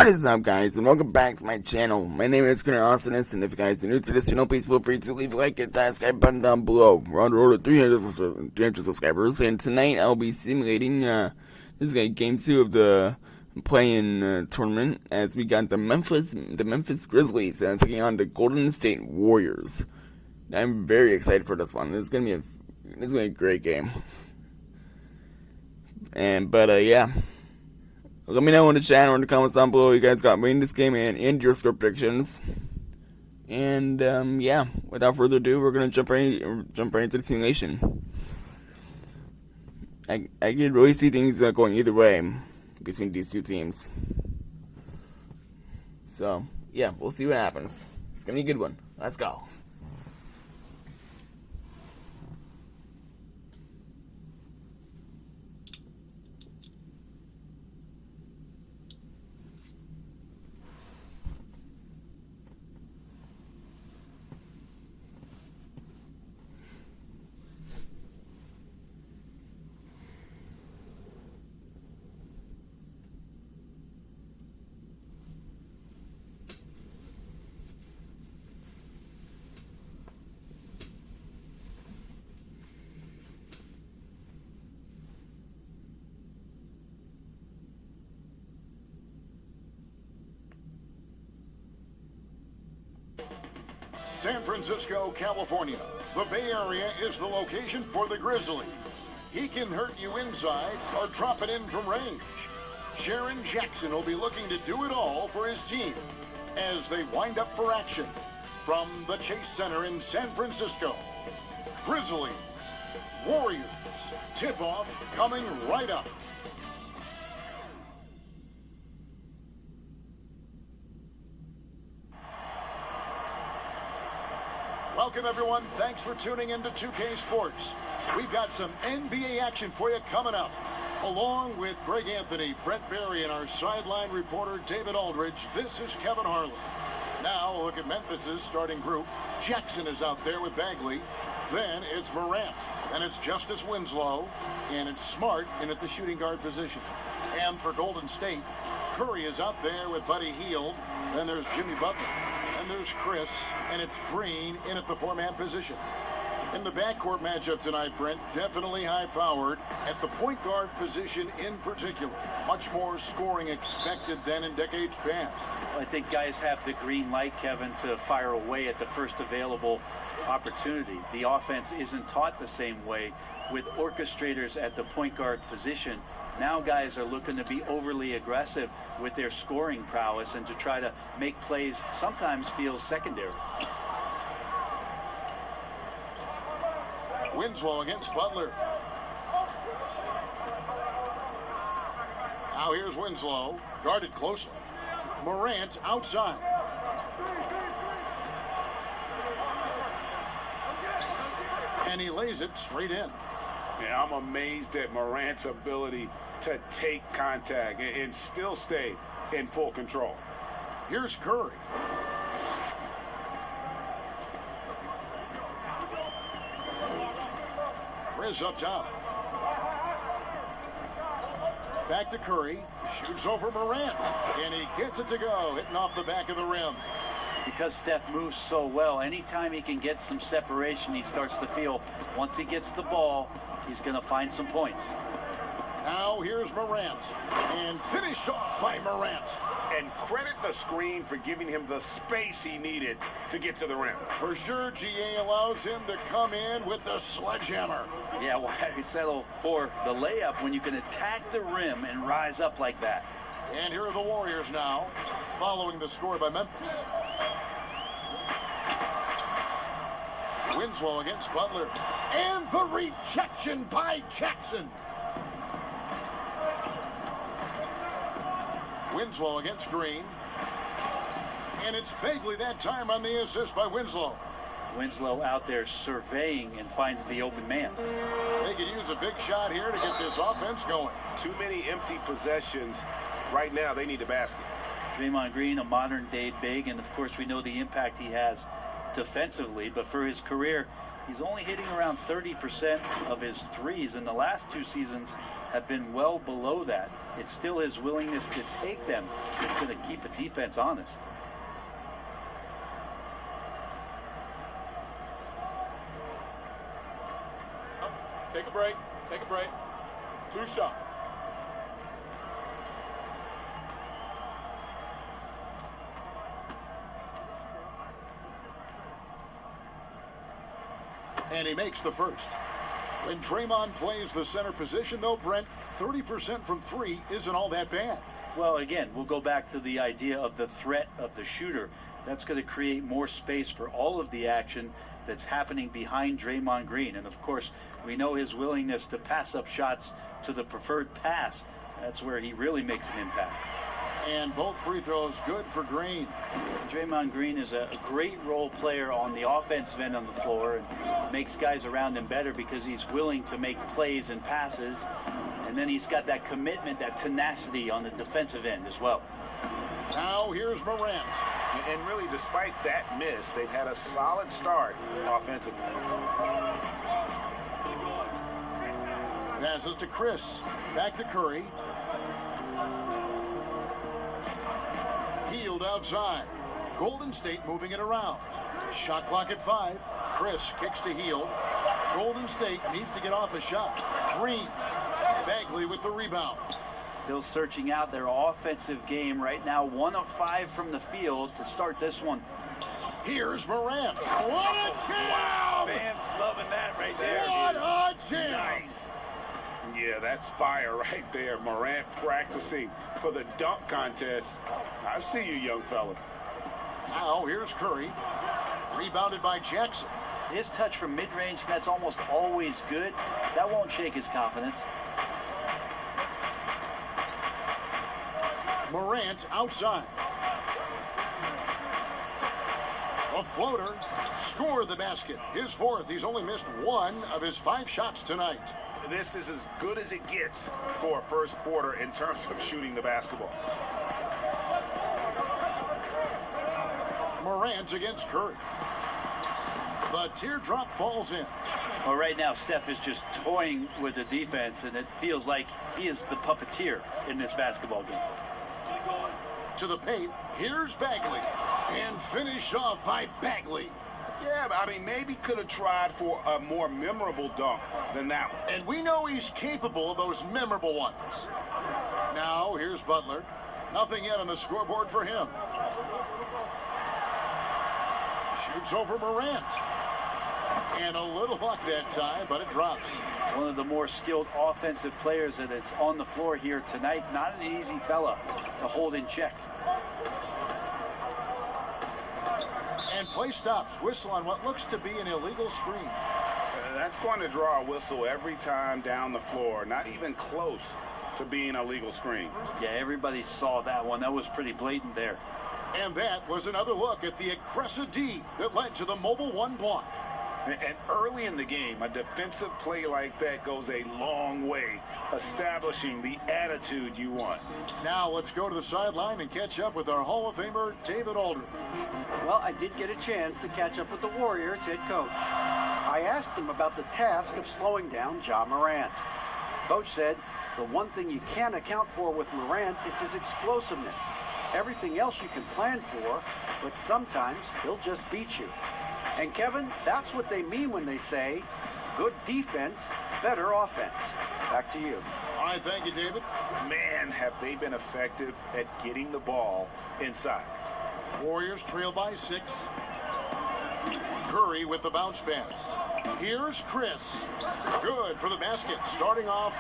What is up, guys, and welcome back to my channel. My name is Connor Awesomeness, and if you guys are new to this channel, please feel free to leave a like and that subscribe button down below. We're on the road to 300 subscribers, and tonight I'll be simulating this is game 2 of the play-in tournament, as we got the Memphis Grizzlies taking on the Golden State Warriors. I'm very excited for this one. This is gonna be a great game. Yeah. Let me know in the chat or in the comments down below you guys got winning this game and your score predictions. And yeah, without further ado, we're gonna jump right into the simulation. I can really see things going either way between these two teams. So yeah, we'll see what happens. It's gonna be a good one. Let's go. San Francisco, California. The Bay Area is the location for the Grizzlies. He can hurt you inside or drop it in from range. Jaren Jackson will be looking to do it all for his team as they wind up for action from the Chase Center in San Francisco. Grizzlies, Warriors, tip-off coming right up. Welcome, everyone. Thanks for tuning into 2K Sports. We've got some NBA action for you coming up. Along with Greg Anthony, Brett Barry, and our sideline reporter, David Aldridge, this is Kevin Harlan. Now, a look at Memphis's starting group. Jackson is out there with Bagley. Then it's Morant. And it's Justice Winslow. And it's Smart in at the shooting guard position. And for Golden State, Curry is out there with Buddy Hield. Then there's Jimmy Butler. And there's Chris, and it's Green in at the four-man position. In the backcourt matchup tonight, Brent, definitely high-powered at the point guard position in particular. Much more scoring expected than in decades past. Well, I think guys have the green light, Kevin, to fire away at the first available opportunity. The offense isn't taught the same way with orchestrators at the point guard position. Now guys are looking to be overly aggressive with their scoring prowess and to try to make plays sometimes feel secondary. Winslow against Butler. Now here's Winslow, guarded closely. Morant outside. And he lays it straight in. Yeah, I'm amazed at Morant's ability to take contact and still stay in full control. Here's Curry. Chris up top. Back to Curry. Shoots over Morant. And he gets it to go, hitting off the back of the rim. Because Steph moves so well, anytime he can get some separation, he starts to feel once he gets the ball, he's going to find some points. Now here's Morant. And finished off by Morant. And credit the screen for giving him the space he needed to get to the rim. For sure, GA allows him to come in with the sledgehammer. Yeah, why settle for the layup when you can attack the rim and rise up like that? And here are the Warriors now, following the score by Memphis. Winslow against Butler. And the rejection by Jackson. Winslow against Green. And it's Bagley that time on the assist by Winslow. Winslow out there surveying and finds the open man. They could use a big shot here to get this offense going. Too many empty possessions. Right now, they need a basket. Draymond Green, a modern-day big, and of course we know the impact he has defensively, but for his career, he's only hitting around 30% of his threes. In the last 2 seasons, have been well below that. It's still his willingness to take them that's going to keep a defense honest. Take a break. Take a break. 2 shots. And he makes the first. When Draymond plays the center position, though, Brent, 30% from 3 isn't all that bad. Well, again, we'll go back to the idea of the threat of the shooter. That's going to create more space for all of the action that's happening behind Draymond Green. And, of course, we know his willingness to pass up shots to the preferred pass. That's where he really makes an impact. And both free throws good for Green. Draymond Green is a great role player on the offensive end on the floor and makes guys around him better because he's willing to make plays and passes. And then he's got that commitment, that tenacity on the defensive end as well. Now here's Morant. And really, despite that miss, they've had a solid start offensively. Passes to Chris. Back to Curry. Healed outside. Golden State moving it around. Shot clock at 5. Chris kicks to Hield. Golden State needs to get off a shot. Green. Bagley with the rebound. Still searching out their offensive game right now. 1 of 5 from the field to start this one. Here's Morant. What a jam! Wow, fans loving that right there. What a jam! Nice. Yeah, that's fire right there. Morant practicing for the dunk contest. I see you, young fella. Now here's Curry. Rebounded by Jackson. His touch from mid-range, that's almost always good. That won't shake his confidence. Morant outside. A floater. Score the basket. His 4th. He's only missed 1 of his 5 shots tonight. This is as good as it gets for a first quarter in terms of shooting the basketball. Morant against Curry. The teardrop falls in. Well, right now, Steph is just toying with the defense, and it feels like he is the puppeteer in this basketball game. To the paint, here's Bagley. And finished off by Bagley. Yeah, I mean, maybe could have tried for a more memorable dunk than that one. And we know he's capable of those memorable ones. Now, here's Butler. Nothing yet on the scoreboard for him. Shoots over Morant. And a little luck that time, but it drops. One of the more skilled offensive players that is on the floor here tonight. Not an easy fella to hold in check. And play stops. Whistle on what looks to be an illegal screen. That's going to draw a whistle every time down the floor. Not even close to being a legal screen. Yeah, everybody saw that one. That was pretty blatant there. And that was another look at the aggressive D that led to the mobile 1 block. And early in the game, a defensive play like that goes a long way, establishing the attitude you want. Now let's go to the sideline and catch up with our Hall of Famer, David Aldridge. Well, I did get a chance to catch up with the Warriors head coach. I asked him about the task of slowing down Ja Morant. Coach said the one thing you can't account for with Morant is his explosiveness. Everything else you can plan for, but sometimes he'll just beat you. And Kevin, that's what they mean when they say, good defense, better offense. Back to you. All right, thank you, David. Man, have they been effective at getting the ball inside. Warriors trail by 6. Curry with the bounce pass. Here's Chris. Good for the basket. Starting off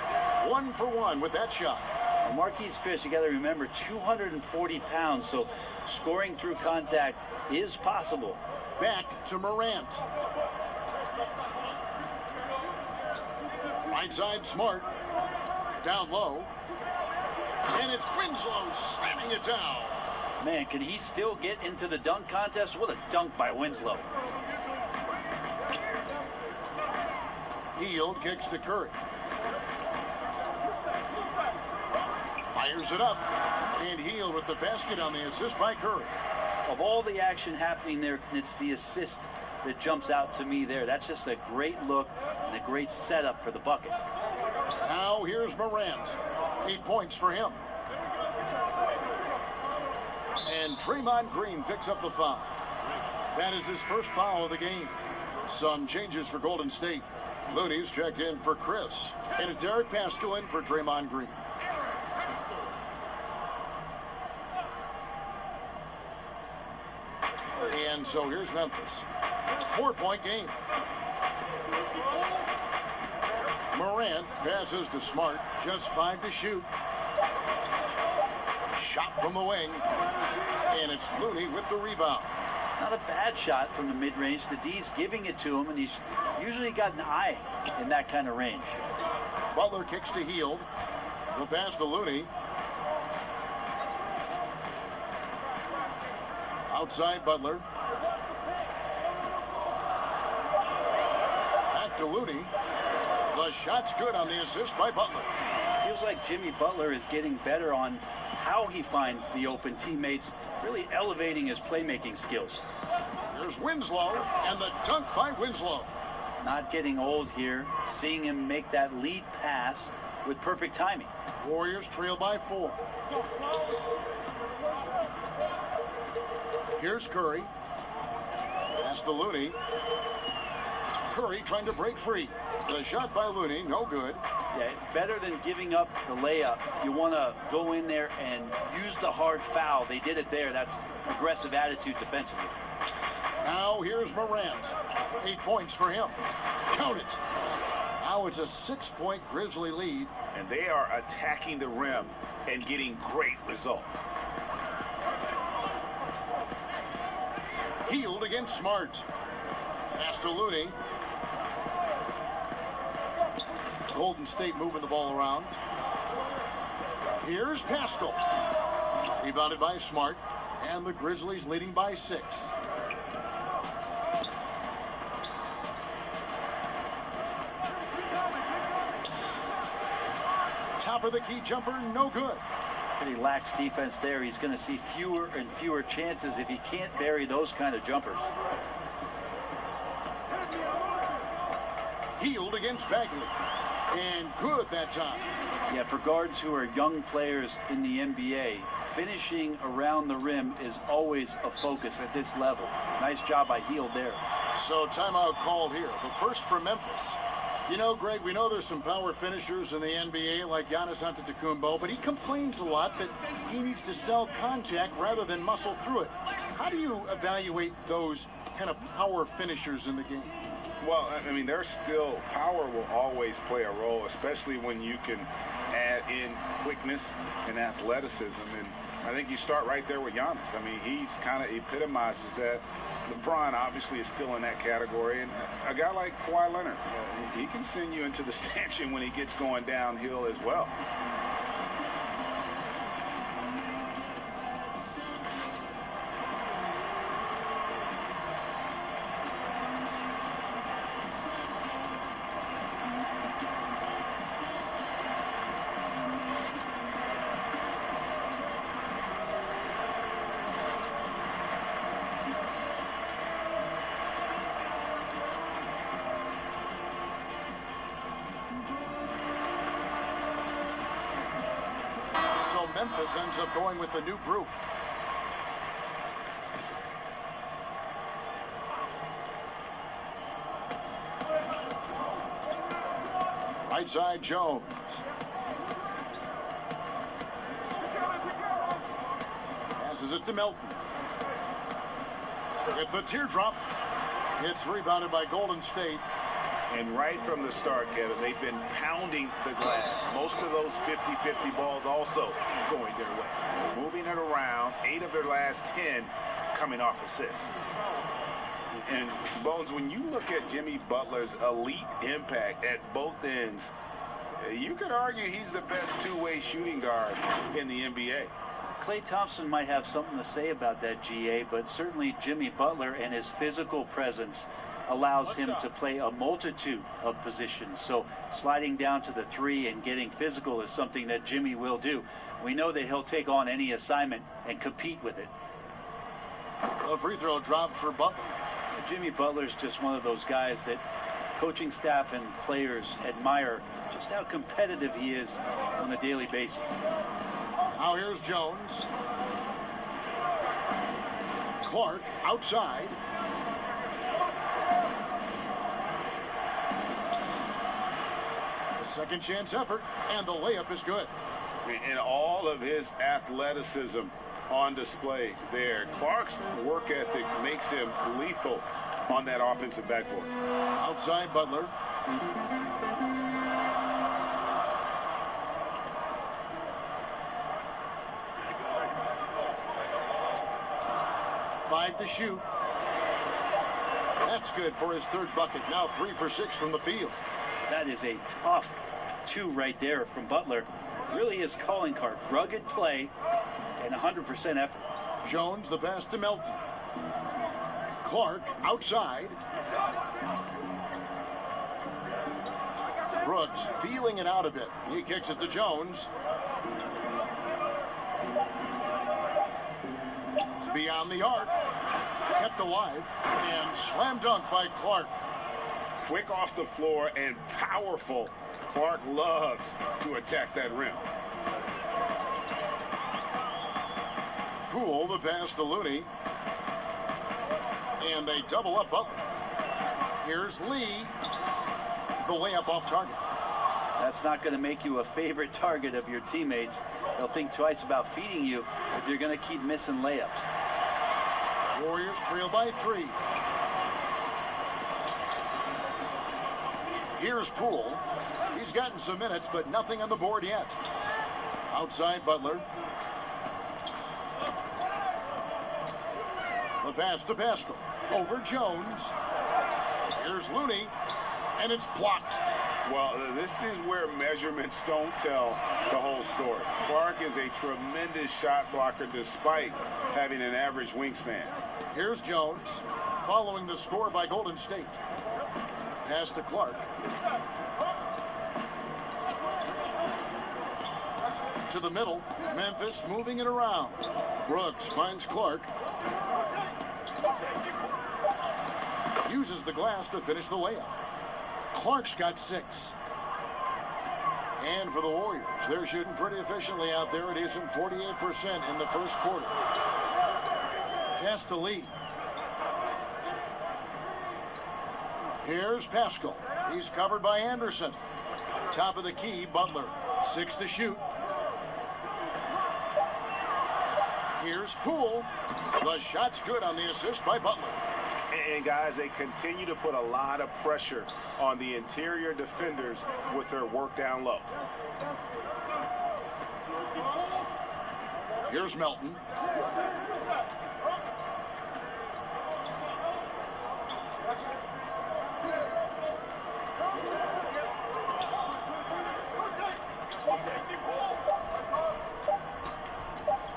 1 for 1 with that shot. Well, Marquise Chris, you got to remember, 240 pounds, so scoring through contact is possible. Back to Morant. Right side, Smart. Down low. And it's Winslow slamming it down. Man, can he still get into the dunk contest? What a dunk by Winslow. Hield kicks to Curry. Fires it up. And Hield with the basket on the assist by Curry. Of all the action happening there, it's the assist that jumps out to me there. That's just a great look and a great setup for the bucket. Now here's Morant. 8 points for him. And Draymond Green picks up the foul. That is his first foul of the game. Some changes for Golden State. Looney's checked in for Chris. And it's Eric Paschal in for Draymond Green. And so here's Memphis. 4-point game. Morant passes to Smart. Just 5 to shoot. Shot from the wing. And it's Looney with the rebound. Not a bad shot from the mid-range. The D's giving it to him, and he's usually got an eye in that kind of range. Butler kicks to Hield. The pass to Looney. Outside Butler. Back to Looney. The shot's good on the assist by Butler. Feels like Jimmy Butler is getting better on how he finds the open teammates, really elevating his playmaking skills. There's Winslow, and the dunk by Winslow. Not getting old here, seeing him make that lead pass with perfect timing. Warriors trail by 4. Here's Curry. Pass to Looney. Curry trying to break free. The shot by Looney, no good. Yeah, better than giving up the layup. You want to go in there and use the hard foul. They did it there. That's aggressive attitude defensively. Now here's Morant. 8 points for him. Count it. Now it's a 6-point Grizzly lead. And they are attacking the rim and getting great results. Hield against Smart. Pass to Looney. Golden State moving the ball around. Here's Paschal. Rebounded by Smart. And the Grizzlies leading by 6. Top of the key jumper, no good. Pretty lax defense there. He's going to see fewer and fewer chances if he can't bury those kind of jumpers. Hield against Bagley. And good that time. Yeah, for guards who are young players in the NBA, finishing around the rim is always a focus at this level. Nice job by Hield there. So timeout called here. The first for Memphis. You know, Greg, we know there's some power finishers in the NBA like Giannis Antetokounmpo, but he complains a lot that he needs to sell contact rather than muscle through it. How do you evaluate those kind of power finishers in the game? Well, I mean, there's still power will always play a role, especially when you can add in quickness and athleticism. And I think you start right there with Giannis. I mean, he's kind of epitomizes that. LeBron obviously is still in that category, and a guy like Kawhi Leonard, he can send you into the stanchion when he gets going downhill as well. Memphis ends up going with the new group. Right side, Jones. Passes it to Melton. With the teardrop. It's rebounded by Golden State. And right from the start, Kevin, they've been pounding the glass. Most of those 50-50 balls also going their way. Moving it around, 8 of their last 10 coming off assists. And, Bones, when you look at Jimmy Butler's elite impact at both ends, you could argue he's the best two-way shooting guard in the NBA. Klay Thompson might have something to say about that, GA, but certainly Jimmy Butler and his physical presence allows him to play a multitude of positions. So sliding down to the 3 and getting physical is something that Jimmy will do. We know that he'll take on any assignment and compete with it. A free throw drop for Butler. Jimmy Butler's just one of those guys that coaching staff and players admire just how competitive he is on a daily basis. Now here's Jones. Clark outside. The second chance effort, and the layup is good. And all of his athleticism on display there. Clark's work ethic makes him lethal on that offensive backboard. Outside Butler. Five to shoot. That's good for his third bucket. Now 3 for 6 from the field. That is a tough 2 right there from Butler. Really his calling card. Rugged play and 100% effort. Jones, the pass to Melton. Clark outside. Brooks feeling it out a bit. He kicks it to Jones. Beyond the arc. Kept alive. And slam dunk by Clark. Quick off the floor and powerful. Clark loves to attack that rim. Poole, the pass to Looney. And they double up Butler. Here's Lee. The layup off target. That's not going to make you a favorite target of your teammates. They'll think twice about feeding you if you're going to keep missing layups. Warriors trail by 3. Here's Poole. He's gotten some minutes, but nothing on the board yet. Outside Butler. The pass to Pascal. Over Jones. Here's Looney. And it's blocked. Well, this is where measurements don't tell the whole story. Clark is a tremendous shot blocker despite having an average wingspan. Here's Jones, following the score by Golden State. Pass to Clark. To the middle, Memphis moving it around. Brooks finds Clark. Uses the glass to finish the layup. Clark's got 6. And for the Warriors, they're shooting pretty efficiently out there. It isn't 48% in the first quarter. Pass to Lee. Here's Pascal. He's covered by Anderson. Top of the key, Butler. 6 to shoot. Here's Poole. The shot's good on the assist by Butler. And guys, they continue to put a lot of pressure on the interior defenders with their work down low. Here's Melton.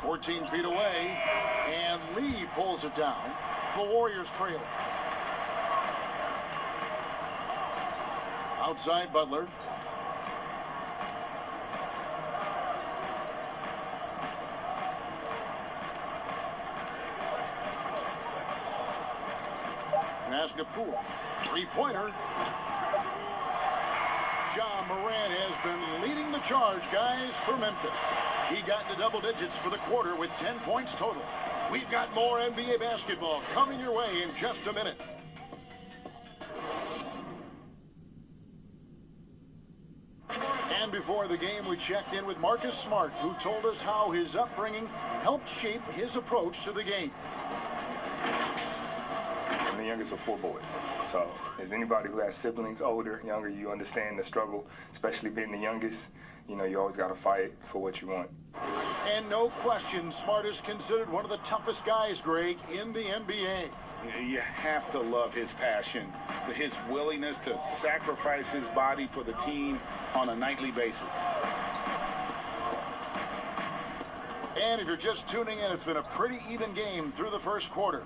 "14 feet away, and Lee pulls it down. The Warriors trail. Outside Butler. Pass to Poole. Three-pointer. John Morant has been leading the charge, guys, for Memphis. He got into double digits for the quarter with 10 points total. We've got more NBA basketball coming your way in just a minute. And before the game, we checked in with Marcus Smart, who told us how his upbringing helped shape his approach to the game. I'm the youngest of 4 boys. So as anybody who has siblings, older, younger, you understand the struggle, especially being the youngest. You know, you always got to fight for what you want. And no question, Smart is considered one of the toughest guys, Greg, in the NBA. You have to love his passion, his willingness to sacrifice his body for the team on a nightly basis. And if you're just tuning in, it's been a pretty even game through the first quarter.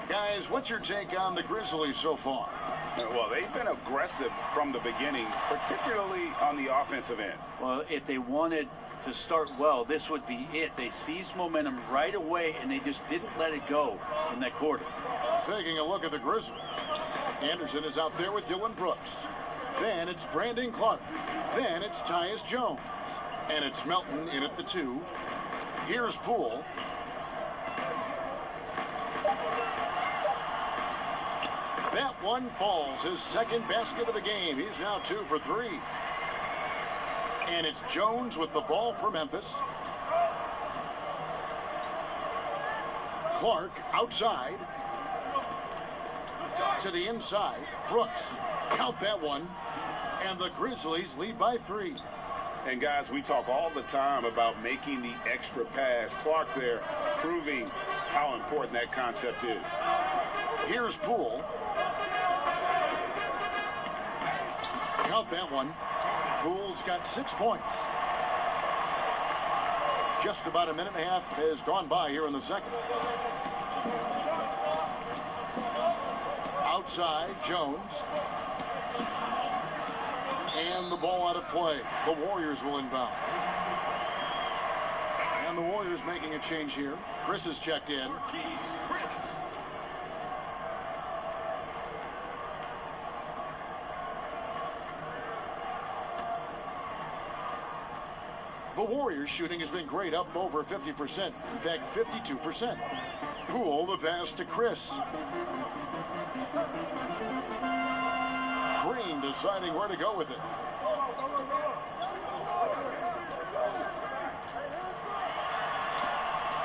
Guys, what's your take on the Grizzlies so far? Well, they've been aggressive from the beginning, particularly on the offensive end. Well, if they wanted to start well, this would be it. They seized momentum right away, and they just didn't let it go in that quarter. Taking a look at the Grizzlies. Anderson is out there with Dylan Brooks. Then it's Brandon Clark. Then it's Tyus Jones. And it's Melton in at the 2. Here's Poole. That one falls, his second basket of the game. He's now 2 for 3. And it's Jones with the ball for Memphis. Clark outside. To the inside. Brooks. Count that one. And the Grizzlies lead by 3. And guys, we talk all the time about making the extra pass. Clark there proving how important that concept is. Here's Poole. Count that one. Poole's got 6 points. Just about a minute and a half has gone by here in the second. Outside, Jones. And the ball out of play. The Warriors will inbound. And the Warriors making a change here. Chris is checked in. The Warriors shooting has been great, up over 50%. In fact, 52%. Poole, the pass to Chris. Green deciding where to go with it.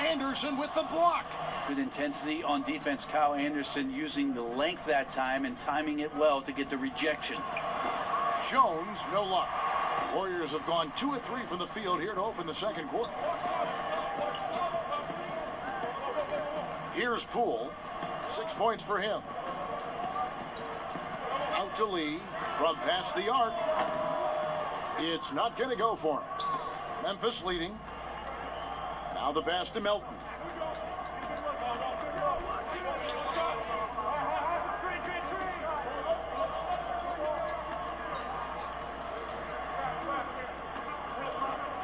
Anderson with the block. Good intensity on defense. Kyle Anderson using the length that time and timing it well to get the rejection. Jones, no luck. Warriors have gone 2 of 3 from the field here to open the second quarter. Here's Poole. 6 points for him. Out to Lee from past the arc. It's not going to go for him. Memphis leading. Now the pass to Melton.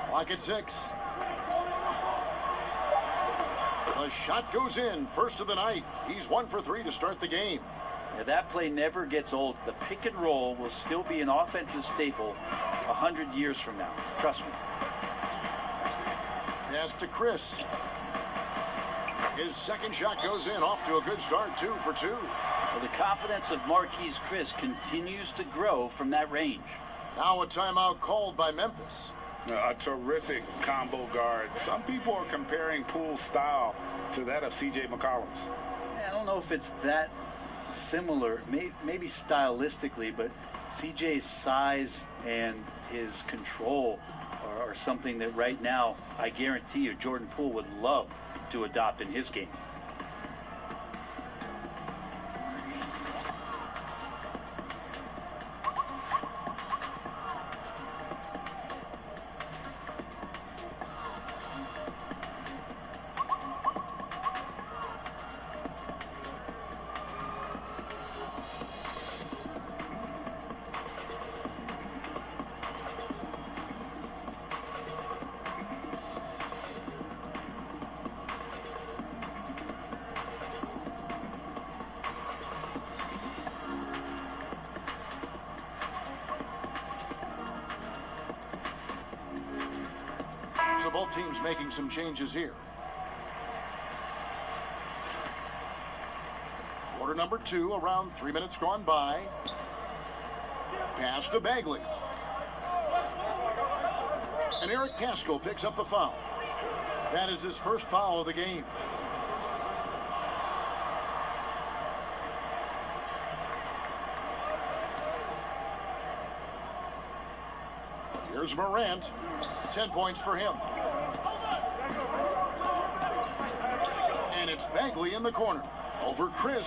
Clock at 6. The shot goes in. First of the night. He's 1 for 3 to start the game. Yeah, that play never gets old. The pick and roll will still be an offensive staple 100 years from now. Trust me. Pass to Chris. His second shot goes in. Off to a good start. 2 for 2. Well, the confidence of Marquise Chris continues to grow from that range. Now a timeout called by Memphis. A terrific combo guard. Some people are comparing Poole's style to that of C.J. McCollum's. I don't know if it's that similar, maybe stylistically, but CJ's size and his control are something that right now, I guarantee you, Jordan Poole would love to adopt in his game. So both teams making some changes here. Quarter number 2, around 3 minutes gone by. Pass to Bagley. And Eric Paschal picks up the foul. That is his first foul of the game. Here's Morant. 10 points for him. And it's Bagley in the corner. Over Chris.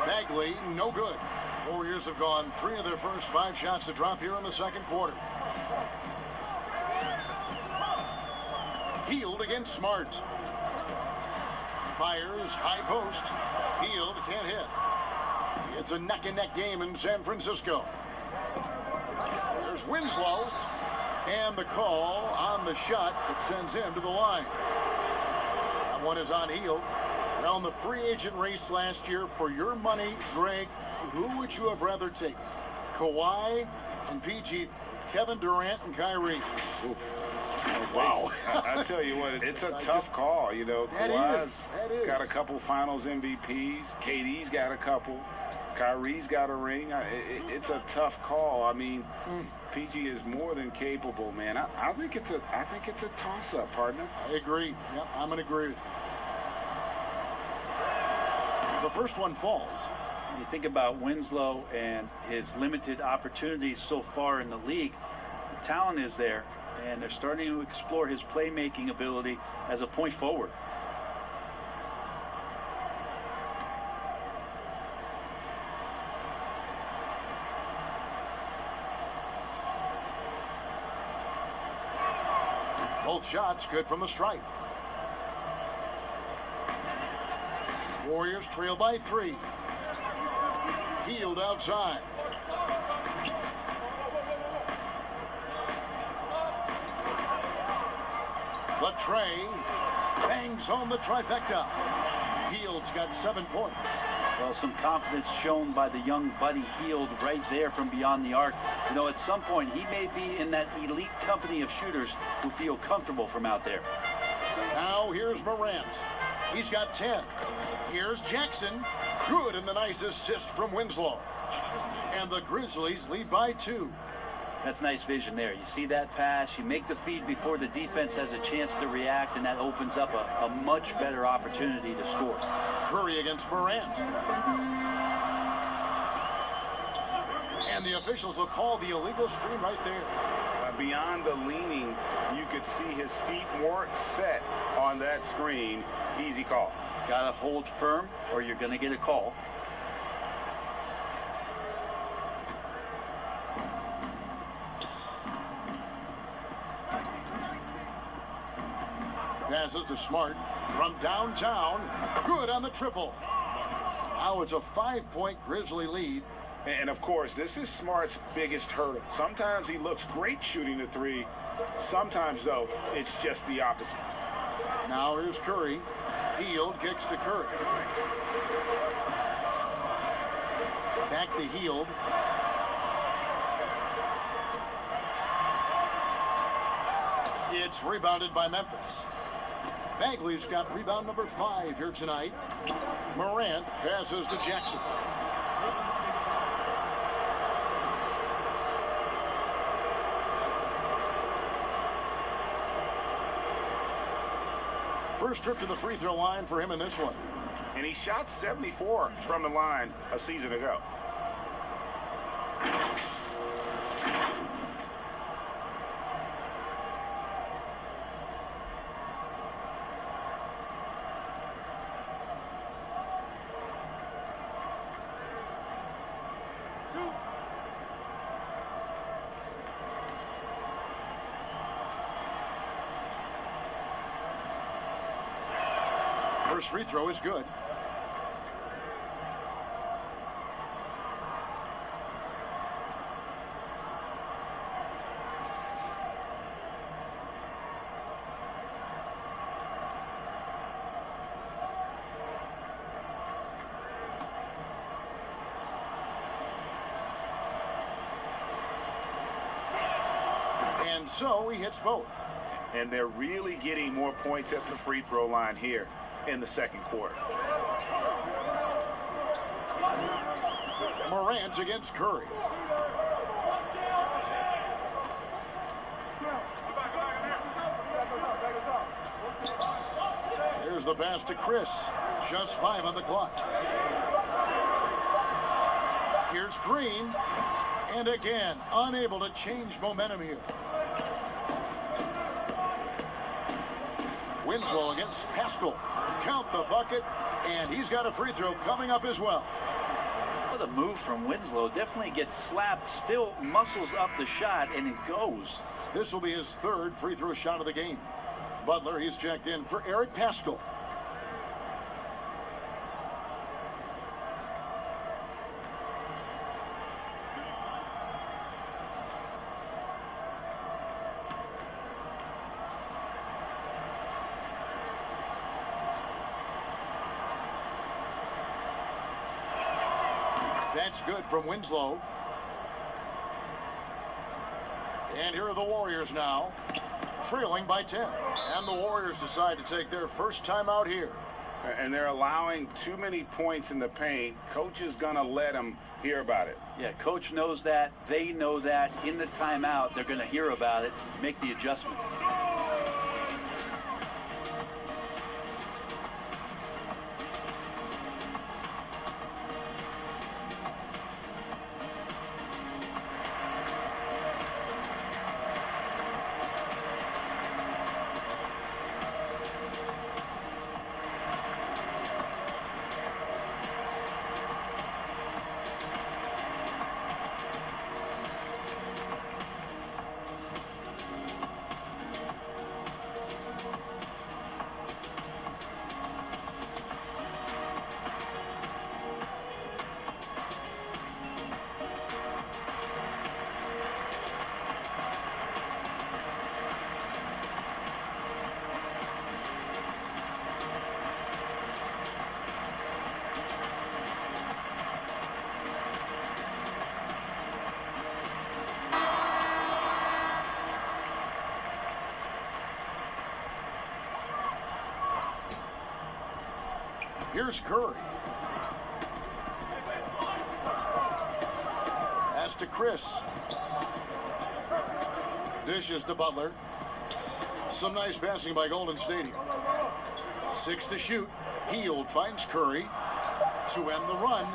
Bagley, no good. Warriors have gone 3 of their first 5 shots to drop here in the second quarter. Hield against Smart. Fires, high post. Hield can't hit. It's a neck-and-neck game in San Francisco. There's Winslow. And the call on the shot that sends him to the line. That one is on Hield. Well, in the free agent race last year, for your money, Greg, who would you have rather taken? Kawhi and PG, Kevin Durant and Kyrie. Wow. I tell you what, it's a tough call. You know, Kawhi's got a couple finals MVPs. KD's got a couple. Kyrie's got a ring. It's a tough call. I mean, PG is more than capable, man. I think it's a toss-up, partner. I agree. Yep, I'm going to agree. The first one falls. You think about Winslow and his limited opportunities so far in the league. The talent is there, and they're starting to explore his playmaking ability as a point forward. Both shots good from the stripe. Warriors trail by 3. Healed outside. The tray bangs home the trifecta. Hield's got 7 points. Well, some confidence shown by the young Buddy Hield right there from beyond the arc. You know, at some point, he may be in that elite company of shooters who feel comfortable from out there. Now here's Morant. He's got 10. Here's Jackson. Good, and the nice assist from Winslow. And the Grizzlies lead by 2. That's nice vision there. You see that pass, you make the feed before the defense has a chance to react, and that opens up a much better opportunity to score. Curry against Morant. And the officials will call the illegal screen right there. Beyond the leaning, you could see his feet weren't set on that screen. Easy call. Gotta hold firm or you're gonna get a call. Passes to Smart from downtown. Good on the triple. Now it's a 5-point Grizzly lead. And of course, this is Smart's biggest hurdle. Sometimes he looks great shooting the 3. Sometimes, though, it's just the opposite. Now here's Curry. Hield kicks to Curry. Back to Hield. It's rebounded by Memphis. Bagley's got rebound number 5 here tonight. Morant passes to Jackson. First trip to the free throw line for him in this one. And he shot 74 from the line a season ago. First free throw is good. And so he hits both. And they're really getting more points at the free throw line here in the second quarter. Morant against Curry. Here's the pass to Chris. Just 5 on the clock. Here's Green. And again, unable to change momentum here. Winslow against Pascal. Count the bucket, and he's got a free throw coming up as well. Well, the move from Winslow definitely gets slapped, still muscles up the shot, and it goes. This will be his 3rd free throw shot of the game. Butler, he's checked in for Eric Pascal. That's good from Winslow. And here are the Warriors now, trailing by 10. And the Warriors decide to take their first time out here. And they're allowing too many points in the paint. Coach is going to let them hear about it. Yeah, coach knows that. They know that. In the timeout, they're going to hear about it, make the adjustment. Here's Curry. Pass to Chris. Dishes to Butler. Some nice passing by Golden State. 6 to shoot. Hield finds Curry to end the run.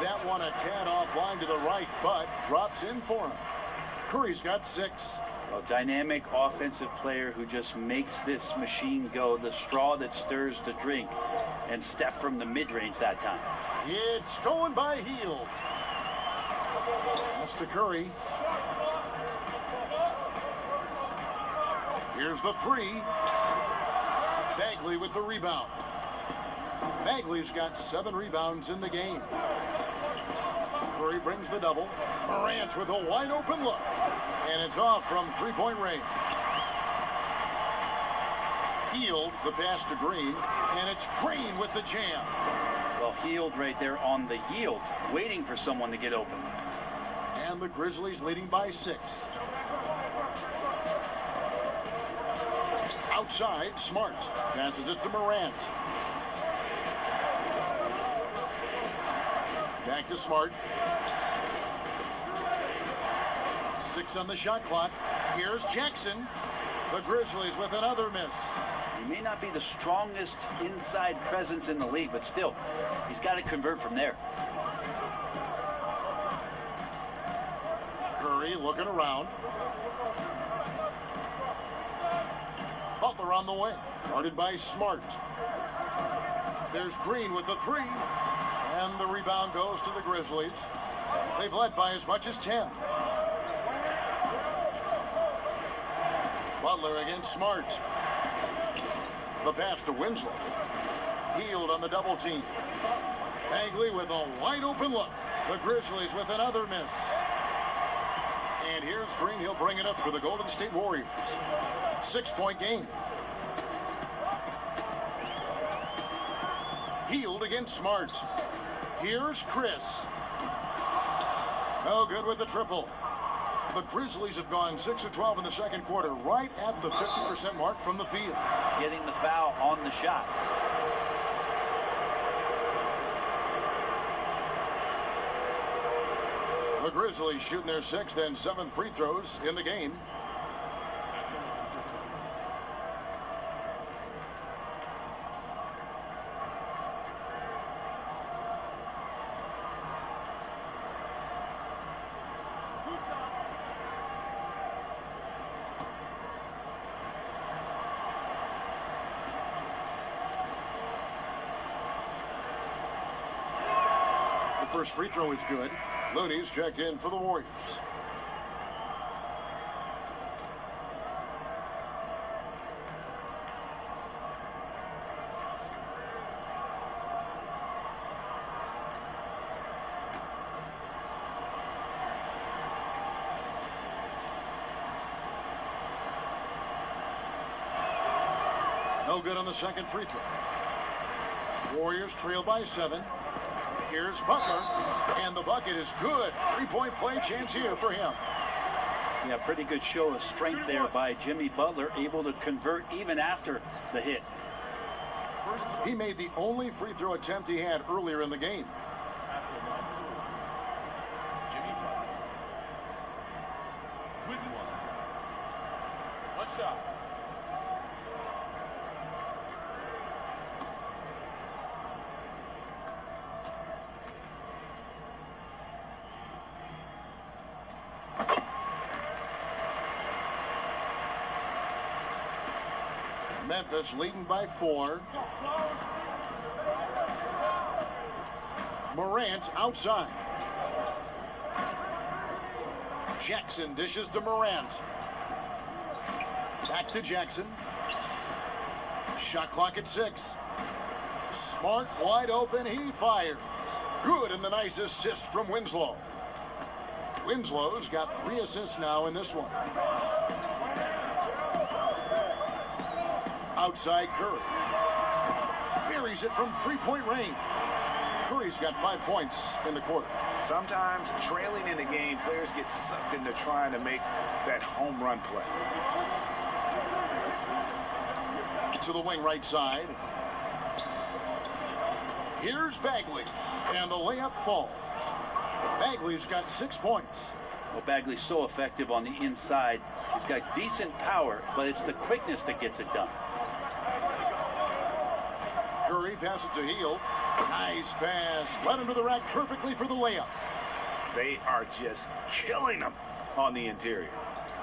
That one a tad offline to the right, but drops in for him. Curry's got 6. A dynamic offensive player who just makes this machine go, the straw that stirs the drink. And Steph from the mid-range that time. It's stolen by Hield. Pass to Curry. Here's the 3. Bagley with the rebound. Bagley's got 7 rebounds in the game. Curry brings the double. Morant with a wide open look. And it's off from three-point range. Hield the pass to Green, and it's Green with the jam. Well, Hield right there on the yield, waiting for someone to get open. And the Grizzlies leading by 6. Outside, Smart passes it to Morant. Back to Smart. 6 on the shot clock. Here's Jackson. The Grizzlies with another miss. He may not be the strongest inside presence in the league, but still, he's got to convert from there. Curry looking around. Butler on the way, guarded by Smart. There's Green with the 3, and the rebound goes to the Grizzlies. They've led by as much as 10. Butler against Smart. The pass to Winslow. Hield on the double team. Bagley with a wide open look. The Grizzlies with another miss. And here's Green. He'll bring it up for the Golden State Warriors. 6-point game. Hield against Smart. Here's Chris. No good with the triple. The Grizzlies have gone 6 of 12 in the second quarter, right at the 50% mark from the field. Getting the foul on the shot. The Grizzlies shooting their 6th and 7th free throws in the game. First free throw is good. Looney's checked in for the Warriors. No good on the second free throw. Warriors trail by 7. Here's Butler, and the bucket is good. 3-point play chance here for him. Yeah, pretty good show of strength there by Jimmy Butler, able to convert even after the hit. He made the only free throw attempt he had earlier in the game. Jimmy Butler. With one. One shot. Memphis leading by 4. Morant outside. Jackson dishes to Morant. Back to Jackson. Shot clock at 6. Smart wide open. He fires. Good, and the nice assist from Winslow. Winslow's got 3 assists now in this one. Outside Curry. Buries it from 3-point range. Curry's got 5 points in the quarter. Sometimes trailing in the game, players get sucked into trying to make that home run play. To the wing right side. Here's Bagley, and the layup falls. Bagley's got 6 points. Well, Bagley's so effective on the inside. He's got decent power, but it's the quickness that gets it done. Curry passes to Hield. Nice pass. Led him to the rack perfectly for the layup. They are just killing them on the interior.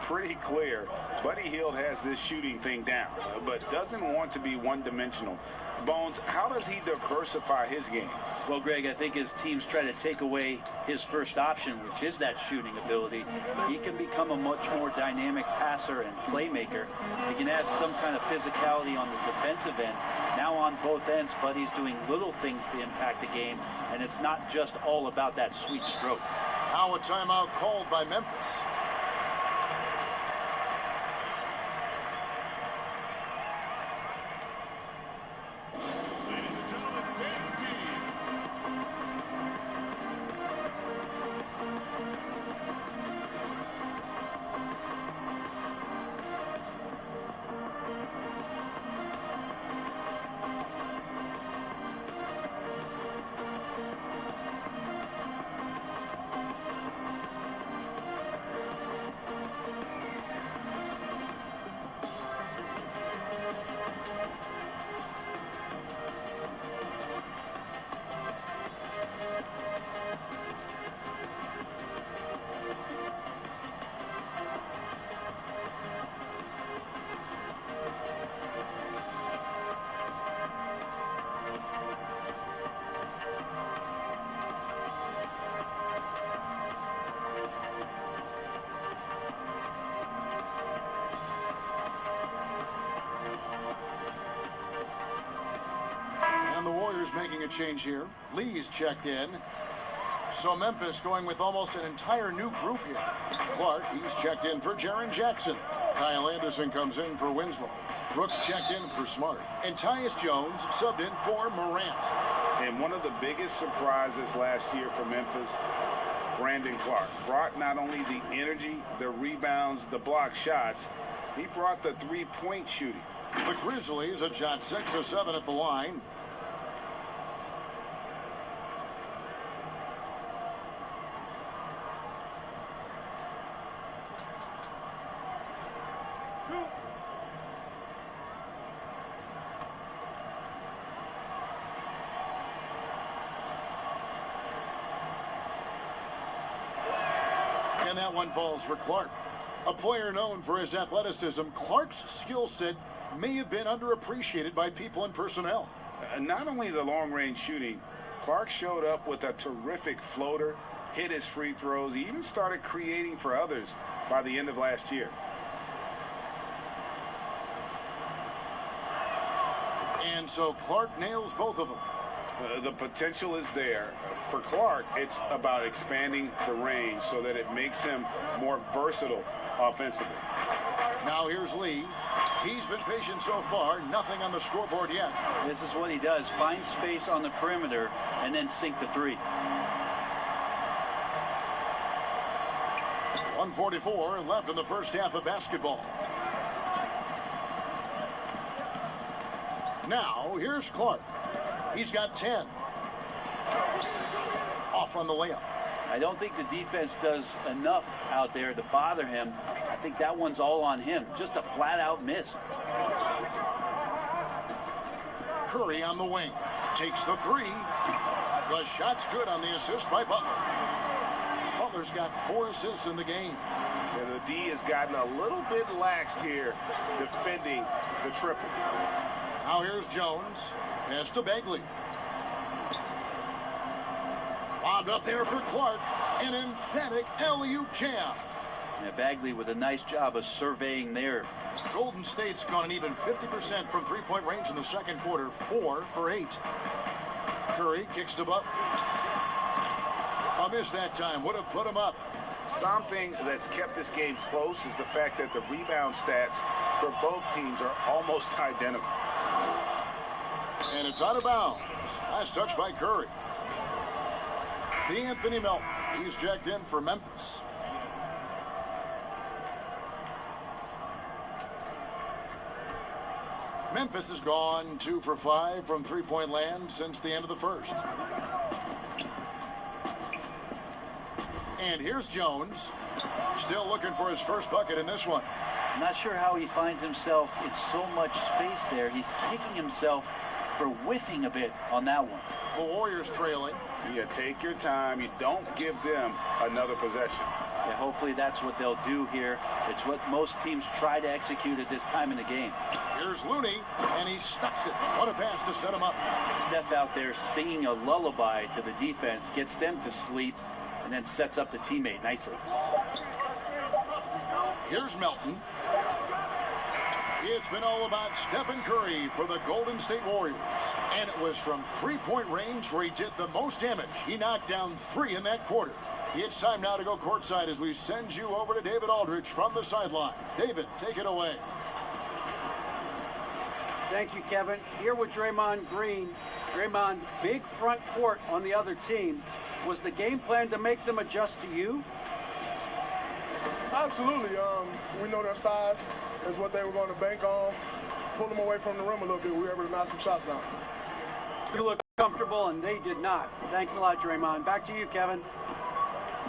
Pretty clear, Buddy Hield has this shooting thing down, but doesn't want to be one-dimensional. Bones, how does he diversify his games? Well, Greg, I think his teams try to take away his first option, which is that shooting ability. He can become a much more dynamic passer and playmaker. He can add some kind of physicality on the defensive end. Now on both ends, Buddy's doing little things to impact the game, and it's not just all about that sweet stroke. Now a timeout called by Memphis. Ladies and gentlemen, dance team. And the Warriors making a change here. Lee's checked in. So Memphis going with almost an entire new group here. Clark, he's checked in for Jaren Jackson. Kyle Anderson comes in for Winslow. Brooks checked in for Smart. And Tyus Jones subbed in for Morant. And one of the biggest surprises last year for Memphis, Brandon Clark, brought not only the energy, the rebounds, the block shots, he brought the three-point shooting. The Grizzlies have shot 6 of 7 at the line. And that one falls for Clark. A player known for his athleticism, Clark's skill set may have been underappreciated by people and personnel. Not only the long-range shooting, Clark showed up with a terrific floater, hit his free throws. He even started creating for others by the end of last year. And so Clark nails both of them. The potential is there. For Clark, it's about expanding the range so that it makes him more versatile offensively. Now here's Lee. He's been patient so far. Nothing on the scoreboard yet. This is what he does. Find space on the perimeter and then sink the three. 1:44 left in the first half of basketball. Now, here's Clark. He's got 10. Off on the layup. I don't think the defense does enough out there to bother him. I think that one's all on him. Just a flat-out miss. Curry on the wing. Takes the three. The shot's good on the assist by Butler. Butler's got 4 assists in the game. And the D has gotten a little bit laxed here defending the triple. Now here's Jones. Pass to Bagley. Lobbed up there for Clark. An emphatic alley-oop jam. Yeah, Bagley with a nice job of surveying there. Golden State's gone an even 50% from three-point range in the second quarter. 4 for 8. Curry kicks to Butler. A miss that time. Would have put him up. Something that's kept this game close is the fact that the rebound stats for both teams are almost identical. And it's out of bounds. Nice touch by Curry. Anthony Melton. He's checked in for Memphis. Memphis has gone 2 for 5 from three-point land since the end of the first. And here's Jones. Still looking for his first bucket in this one. I'm not sure how he finds himself in so much space there. He's kicking himself for whiffing a bit on that one. The Warriors trailing. You take your time. You don't give them another possession. Yeah, hopefully that's what they'll do here. It's what most teams try to execute at this time in the game. Here's Looney, and he stuffs it. What a pass to set him up. Steph out there singing a lullaby to the defense, gets them to sleep, and then sets up the teammate nicely. Here's Melton. It's been all about Stephen Curry for the Golden State Warriors. And it was from three-point range where he did the most damage. He knocked down 3 in that quarter. It's time now to go courtside as we send you over to David Aldridge from the sideline. David, take it away. Thank you, Kevin. Here with Draymond Green. Draymond, big front court on the other team. Was the game plan to make them adjust to you? Absolutely. We know their size is what they were going to bank on. Pull them away from the rim a little bit. We were able to knock some shots down. You look comfortable, and they did not. Thanks a lot, Draymond. Back to you, Kevin.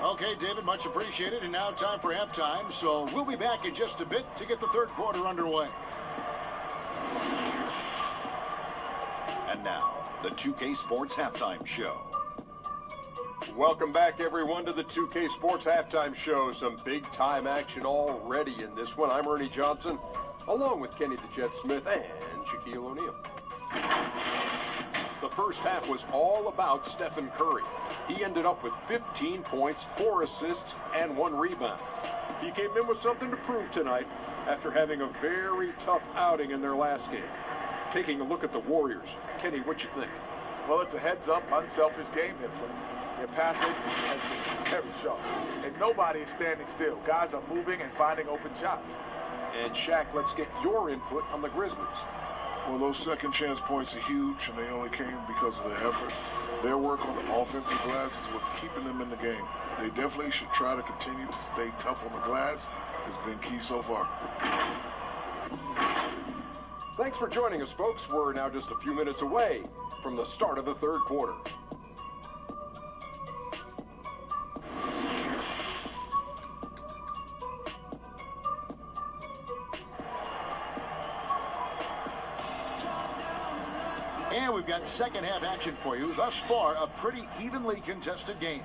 Okay, David, much appreciated. And now time for halftime. So we'll be back in just a bit to get the third quarter underway. And now, the 2K Sports Halftime Show. Welcome back, everyone, to the 2K Sports Halftime Show. Some big-time action already in this one. I'm Ernie Johnson, along with Kenny the Jet Smith and Shaquille O'Neal. The first half was all about Stephen Curry. He ended up with 15 points, 4 assists, and 1 rebound. He came in with something to prove tonight after having a very tough outing in their last game. Taking a look at the Warriors. Kenny, what you think? Well, it's a heads-up, unselfish game they're playing. Their passing has been very sharp. And nobody is standing still. Guys are moving and finding open shots. And Shaq, let's get your input on the Grizzlies. Well, those second chance points are huge, and they only came because of the effort. Their work on the offensive glass is what's keeping them in the game. They definitely should try to continue to stay tough on the glass. It's been key so far. Thanks for joining us, folks. We're now just a few minutes away from the start of the third quarter. And we've got second half action for you. Thus far, a pretty evenly contested game.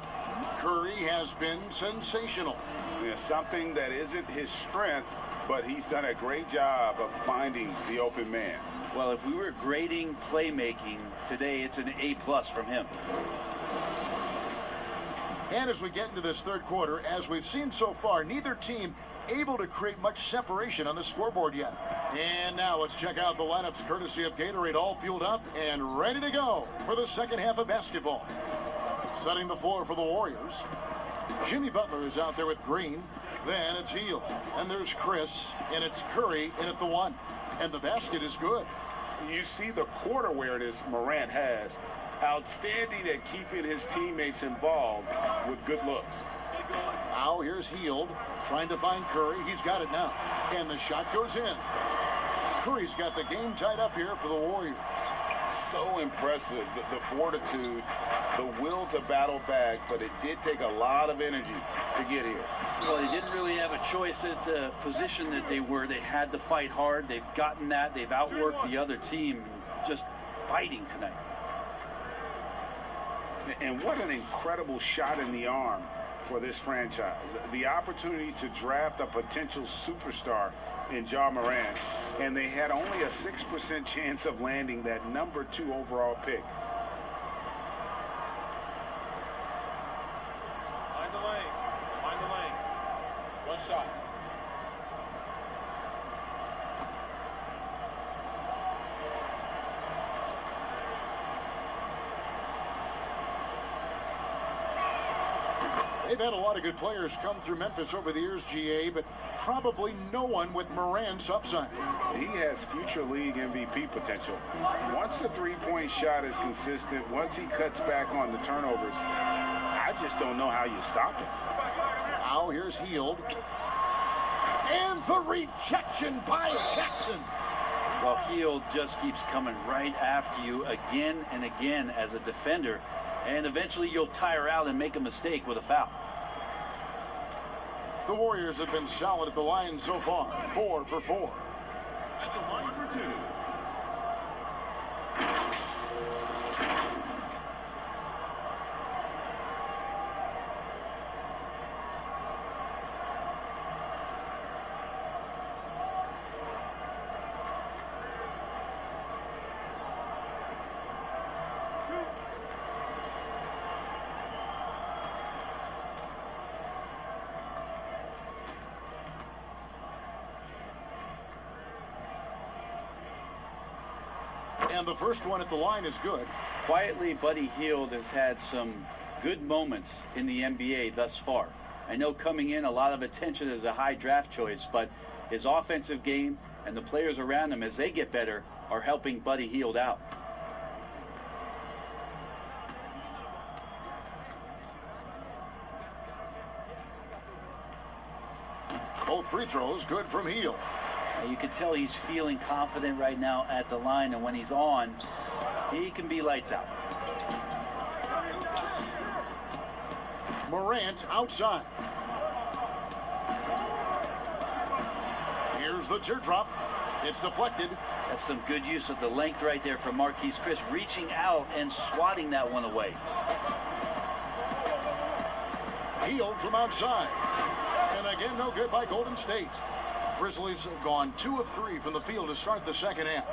Curry has been sensational. Yeah, something that isn't his strength, but he's done a great job of finding the open man. Well, if we were grading playmaking today, it's an A+ from him. And as we get into this third quarter, as we've seen so far, neither team able to create much separation on the scoreboard yet. And now let's check out the lineups courtesy of Gatorade, all fueled up and ready to go for the second half of basketball. Setting the floor for the Warriors. Jimmy Butler is out there with Green. Then it's Hield. And there's Chris. And it's Curry in at the 1. And the basket is good. You see the court awareness Morant has. Outstanding at keeping his teammates involved with good looks. Now here's Hield trying to find Curry. He's got it now. And the shot goes in. Curry's got the game tied up here for the Warriors. So impressive, the fortitude, the will to battle back, but it did take a lot of energy to get here. Well, they didn't really have a choice at the position that they were. They had to fight hard. They've gotten that. They've outworked the other team, just fighting tonight. And what an incredible shot in the arm for this franchise. The opportunity to draft a potential superstar in Ja Morant, and they had only a 6% chance of landing that number 2 overall pick. Find the lane. Find the lane. One shot. They've had a lot of good players come through Memphis over the years, GA, but probably no one with Morant's upside. He has future league MVP potential. Once the three-point shot is consistent, once he cuts back on the turnovers, I just don't know how you stop him. Now here's Hield. And the rejection by Jackson. Well, Hield just keeps coming right after you again and again as a defender, and eventually you'll tire out and make a mistake with a foul. The Warriors have been solid at the line so far, 4 for 4. At the line for 2. And the first one at the line is good. Quietly, Buddy Hield has had some good moments in the NBA thus far. I know coming in, a lot of attention as a high draft choice, but his offensive game and the players around him, as they get better, are helping Buddy Hield out. Both free throws good from Hield. You can tell he's feeling confident right now at the line, and when he's on, he can be lights out. Morant outside. Here's the teardrop. It's deflected. That's some good use of the length right there from Marquise Chris, reaching out and swatting that one away. Hield from outside. And again, no good by Golden State. Grizzlies have gone 2 of 3 from the field to start the second half.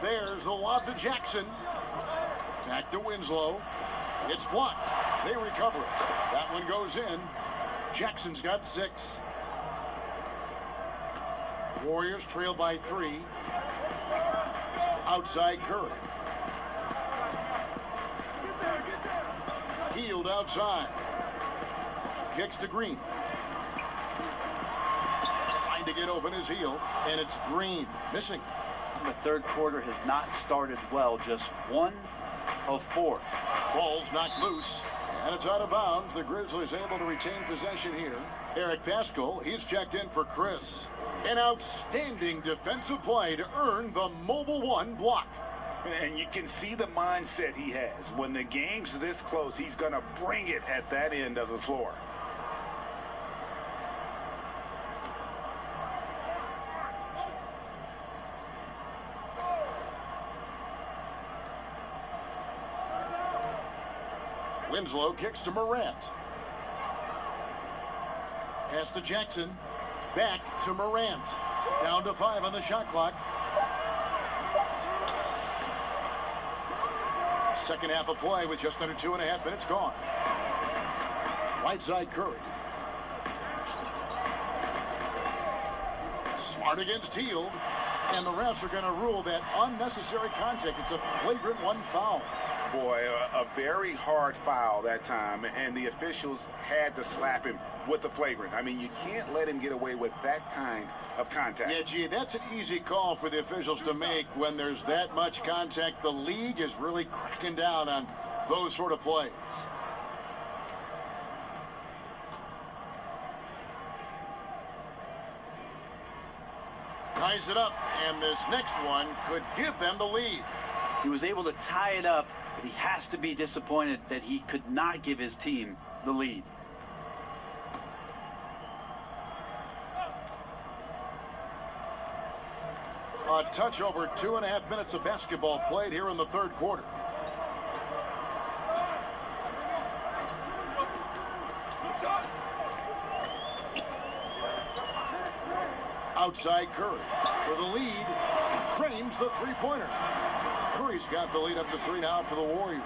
There's the lob to Jackson. Back to Winslow. It's blocked. They recover it. That one goes in. Jackson's got 6. Warriors trail by 3. Outside Curry. Hield outside. Kicks to Green. Trying to get open is Hield, and it's Green missing. The third quarter has not started well, just 1 of 4. Ball's knocked loose, and it's out of bounds. The Grizzlies able to retain possession here. Eric Pascal, he's checked in for Chris. An outstanding defensive play to earn the Mobile 1 block. And you can see the mindset he has. When the game's this close, he's going to bring it at that end of the floor. Winslow kicks to Morant. Pass to Jackson. Back to Morant. Down to 5 on the shot clock. Second half of play with just under 2.5 minutes gone. Right side Curry. Smart against Hield. And the refs are going to rule that unnecessary contact. It's a flagrant one foul. Boy, a very hard foul that time, and the officials had to slap him with the flagrant. I mean, you can't let him get away with that kind of contact. Yeah, gee, that's an easy call for the officials to make when there's that much contact. The league is really cracking down on those sort of plays. Ties it up, and this next one could give them the lead. He was able to tie it up, but he has to be disappointed that he could not give his team the lead. A touch over 2.5 minutes of basketball played here in the third quarter. Outside Curry for the lead. Frames the three-pointer. Curry's got the lead up to 3 now for the Warriors.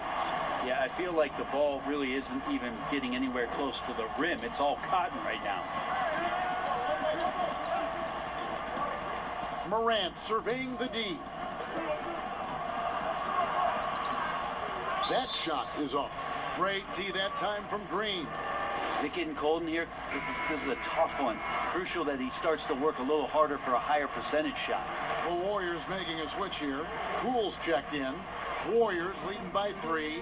Yeah, I feel like the ball really isn't even getting anywhere close to the rim. It's all cotton right now. Morant surveying the D. That shot is off. Great D that time from Green. Is it getting cold in here? This is a tough one. Crucial that he starts to work a little harder for a higher percentage shot. The Warriors making a switch here. Poole's checked in. Warriors leading by 3.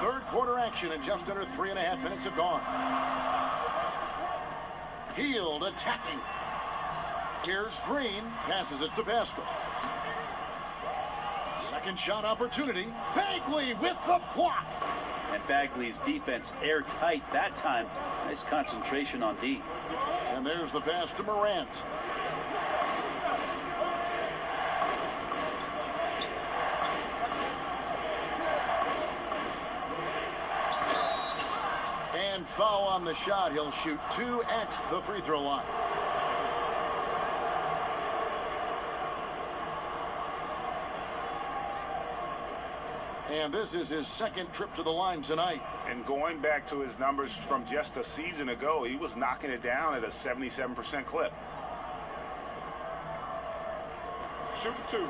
Third quarter action, and just under 3.5 minutes have gone. Hield attacking. Here's Green. Passes it to Pascal. Second shot opportunity. Bagley with the block. And Bagley's defense airtight that time. Nice concentration on D. And there's the pass to Morant. And foul on the shot. He'll shoot 2 at the free throw line. And this is his second trip to the line tonight. And going back to his numbers from just a season ago, he was knocking it down at a 77% clip. Shooting 2.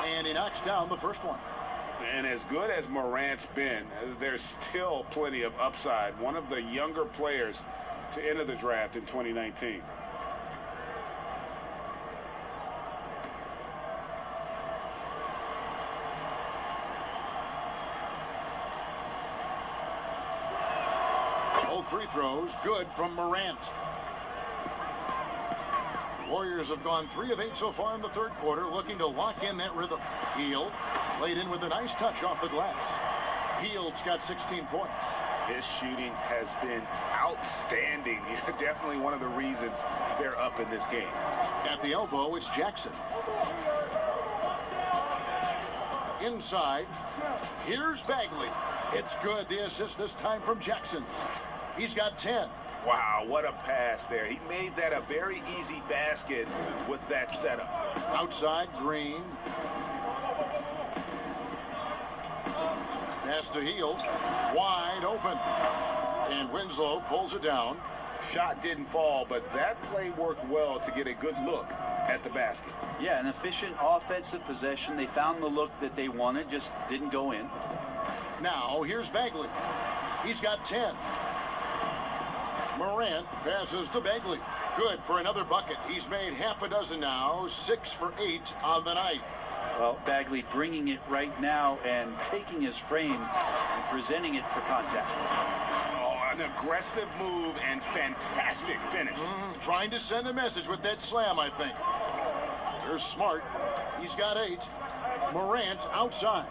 And he knocks down the first one. And as good as Morant's been, there's still plenty of upside. One of the younger players to enter the draft in 2019. Both free throws good from Morant. Warriors have gone 3 of 8 so far in the third quarter, looking to lock in that rhythm. Hield laid in with a nice touch off the glass. Hield's got 16 points. His shooting has been outstanding. Definitely one of the reasons they're up in this game. At the elbow, it's Jackson. Inside, here's Bagley. It's good. The assist this time from Jackson. He's got 10. Wow, what a pass there. He made that a very easy basket with that setup. Outside, Green. Pass to Hield. Wide open. And Winslow pulls it down. Shot didn't fall, but that play worked well to get a good look at the basket. Yeah, an efficient offensive possession. They found the look that they wanted, just didn't go in. Now, here's Bagley. He's got 10. Morant passes to Bagley. Good for another bucket. He's made half a dozen now, 6 for 8 on the night. Well, Bagley bringing it right now and taking his frame and presenting it for contact. Oh, an aggressive move and fantastic finish. Trying to send a message with that slam, I think. There's Smart. He's got 8. Morant outside.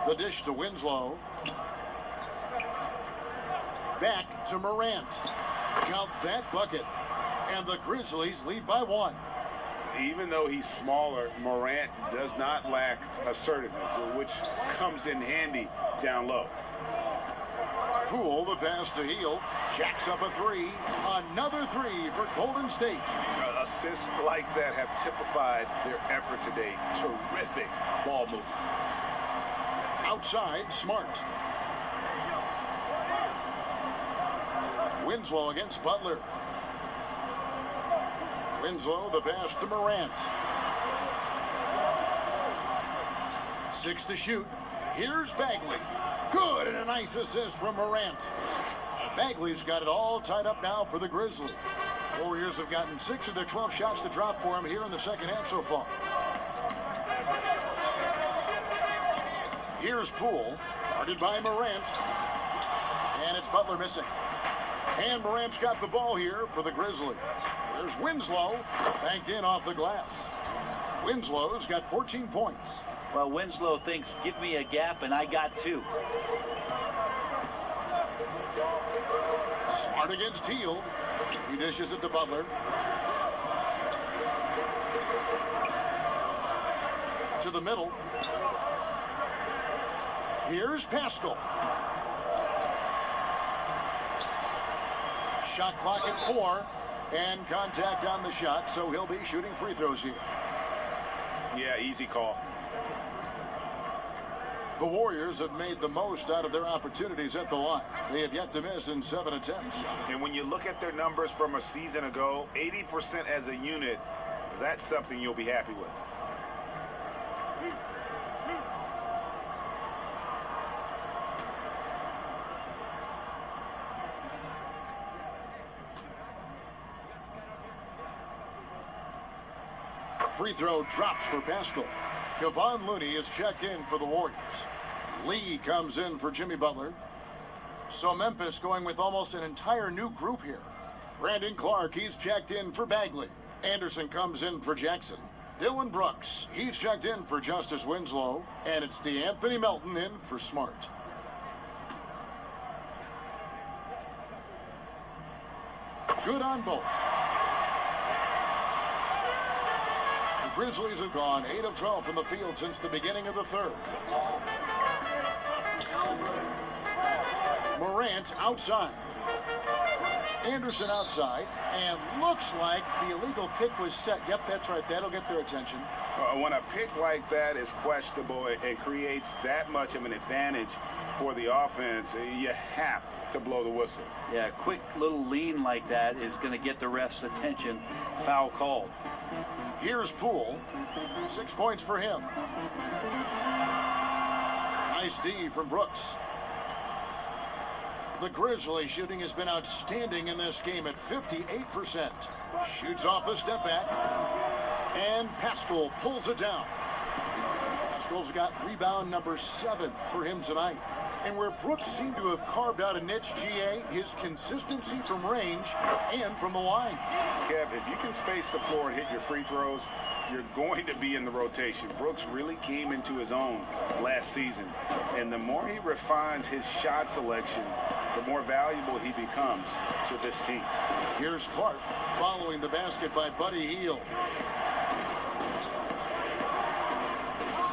The dish to Winslow. Back to Morant. Count that bucket. And the Grizzlies lead by 1. Even though he's smaller, Morant does not lack assertiveness, which comes in handy down low. Poole, the pass to Heel. Jacks up a three. Another three for Golden State. Assists like that have typified their effort today. Terrific ball movement. Outside, Smart. Winslow against Butler. Winslow, the pass to Morant. 6 to shoot. Here's Bagley. Good, and a nice assist from Morant. Bagley's got it all tied up now for the Grizzlies. Warriors have gotten 6 of their 12 shots to drop for him here in the second half so far. Here's Poole, guarded by Morant. And it's Butler missing. And Morant's got the ball here for the Grizzlies. There's Winslow, banked in off the glass. Winslow's got 14 points. Well, Winslow thinks, give me a gap, and I got 2. Smart against Hield. He dishes it to Butler. To the middle. Here's Pascal. Shot clock at 4. And contact on the shot, so he'll be shooting free throws here. Yeah, easy call. The Warriors have made the most out of their opportunities at the line. They have yet to miss in 7 attempts. And when you look at their numbers from a season ago, 80% as a unit, that's something you'll be happy with. Free throw drops for Pascal. Kevon Looney is checked in for the Warriors. Lee comes in for Jimmy Butler. So Memphis going with almost an entire new group here. Brandon Clark, he's checked in for Bagley. Anderson comes in for Jackson. Dylan Brooks, he's checked in for Justice Winslow. And it's DeAnthony Melton in for Smart. Good on both. The Grizzlies have gone 8 of 12 from the field since the beginning of the third. Morant outside. Anderson outside. And looks like the illegal kick was set. Yep, that's right. That'll get their attention. When a pick like that is questionable, it creates that much of an advantage for the offense. You have to blow the whistle. Yeah, a quick little lean like that is going to get the ref's attention. Foul called. Here's Poole. 6 points for him. Nice D from Brooks. The Grizzlies shooting has been outstanding in this game at 58%. Shoots off the step back. And Pascal pulls it down. Pascal's got rebound number 7 for him tonight. And where Brooks seemed to have carved out a niche, GA, his consistency from range and from the line. Kev, if you can space the floor and hit your free throws, you're going to be in the rotation. Brooks really came into his own last season. And the more he refines his shot selection, the more valuable he becomes to this team. Here's Clark following the basket by Buddy Hield.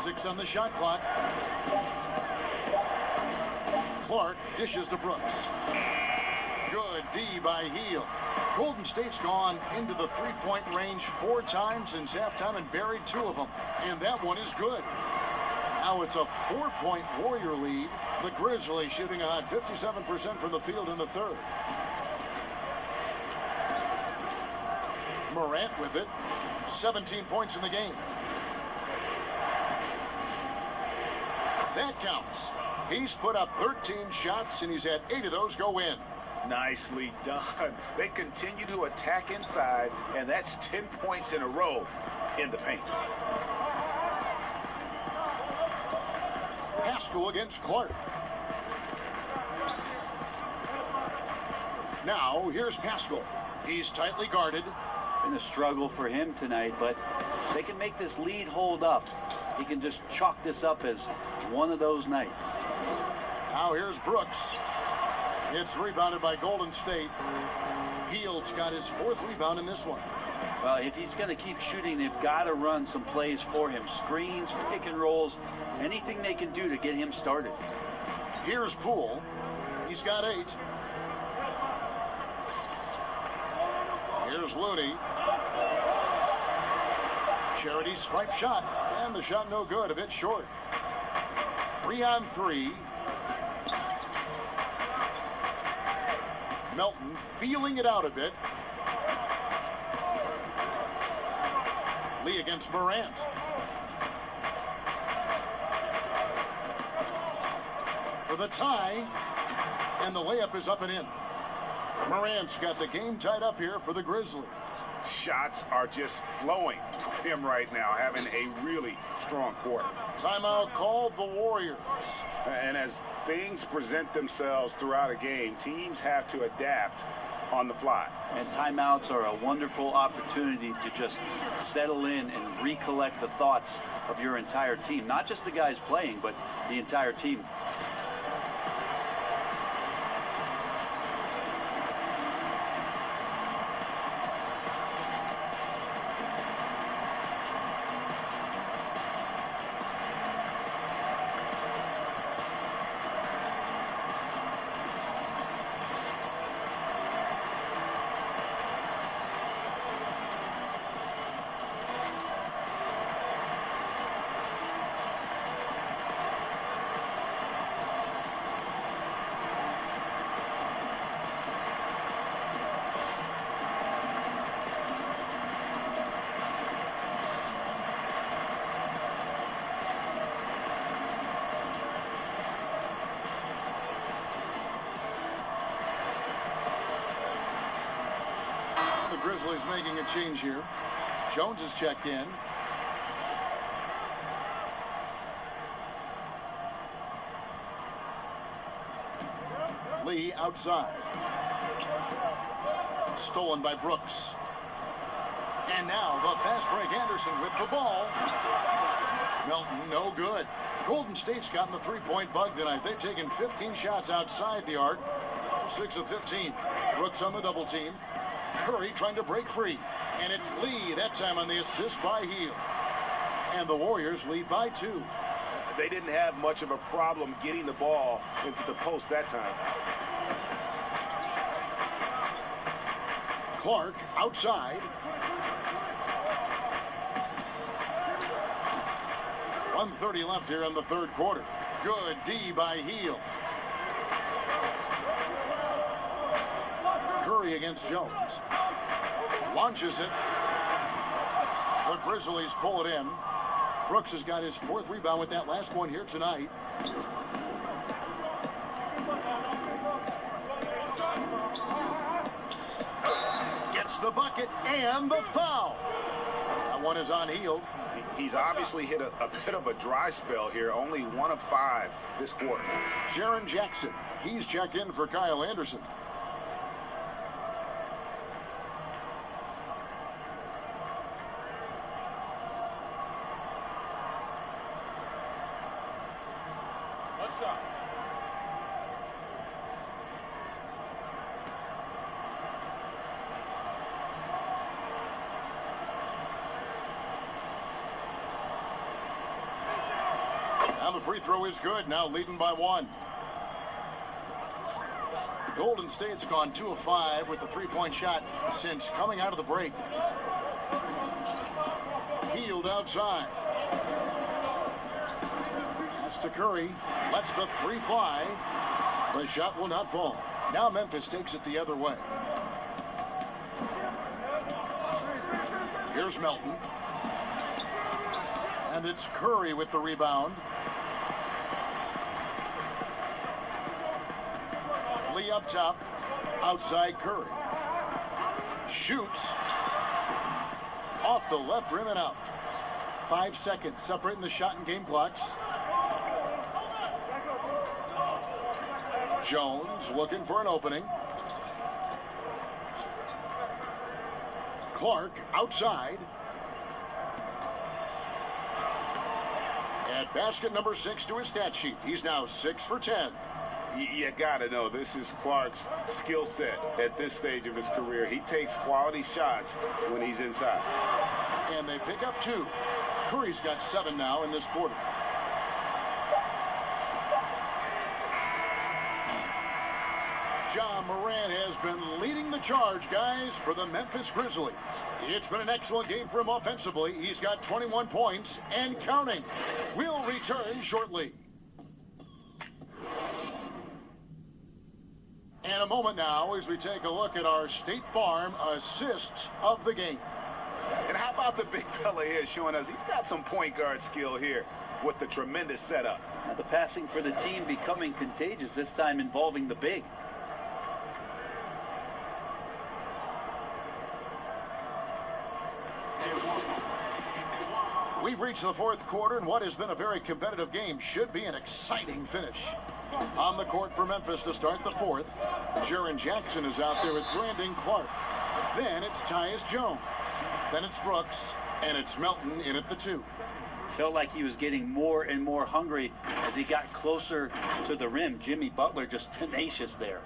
6 on the shot clock. Clark dishes to Brooks. Good D by Hield. Golden State's gone into the three-point range 4 times since halftime and buried 2 of them. And that one is good. Now it's a 4-point Warrior lead. The Grizzlies shooting a hot 57% from the field in the third. Morant with it. 17 points in the game. That counts. He's put up 13 shots, and he's had 8 of those go in. Nicely done. They continue to attack inside, and that's 10 points in a row in the paint. Pascal against Clark. Now, here's Pascal. He's tightly guarded. Been a struggle for him tonight, but they can make this lead hold up. He can just chalk this up as one of those nights. Now here's Brooks. It's rebounded by Golden State. Hield's got his 4th rebound in this one. Well, if he's going to keep shooting, they've got to run some plays for him. Screens, pick and rolls, anything they can do to get him started. Here's Poole. He's got 8. Here's Looney. Charity stripe shot, and the shot no good, a bit short. 3-on-3. Melton feeling it out a bit. Lee against Morant. For the tie, and the layup is up and in. Morant's got the game tied up here for the Grizzlies. Shots are just flowing for him right now, having a really strong quarter. Timeout called the Warriors. And as things present themselves throughout a game, teams have to adapt on the fly. And timeouts are a wonderful opportunity to just settle in and recollect the thoughts of your entire team. Not just the guys playing, but the entire team. The Grizzlies making a change here. Jones is checked in. Lee outside. Stolen by Brooks. And now the fast break Anderson with the ball. Melton, no good. Golden State's gotten the three-point bug tonight. They've taken 15 shots outside the arc. 6 of 15. Brooks on the double team. Curry trying to break free. And it's Lee that time on the assist by Hield. And the Warriors lead by 2. They didn't have much of a problem getting the ball into the post that time. Clark outside. 1:30 left here in the third quarter. Good D by Hield. Curry against Jones. Launches it. The Grizzlies pull it in. Brooks has got his 4th rebound with that last one here tonight. Gets the bucket and the foul. That one is on Hield. He's obviously hit a bit of a dry spell here. Only 1 of 5 this quarter. Jaren Jackson. He's checked in for Kyle Anderson. Now the free throw is good, now leading by 1. Golden State's gone 2 of 5 with the three-point shot since coming out of the break. Hield outside. Pass to Curry, lets the 3 fly. The shot will not fall. Now Memphis takes it the other way. Here's Melton. And it's Curry with the rebound. Lee up top, outside Curry. Shoots. Off the left rim and out. 5 seconds separating the shot and game clocks. Jones looking for an opening. Clark outside. At basket number 6 to his stat sheet. He's now 6 for 10. You gotta know, this is Clark's skill set at this stage of his career. He takes quality shots when he's inside. And they pick up 2. Curry's got 7 now in this quarter. Ja Morant has been leading the charge, guys, for the Memphis Grizzlies. It's been an excellent game for him offensively. He's got 21 points and counting. We'll return shortly. And a moment now as we take a look at our State Farm assists of the game. And how about the big fella here showing us he's got some point guard skill here with the tremendous setup. Now the passing for the team becoming contagious, this time involving the big. We've reached the fourth quarter, and what has been a very competitive game should be an exciting finish. On the court for Memphis to start the fourth, Jaren Jackson is out there with Brandon Clark. Then it's Tyus Jones. Then it's Brooks, and it's Melton in at the 2. Felt like he was getting more and more hungry as he got closer to the rim. Jimmy Butler just tenacious there.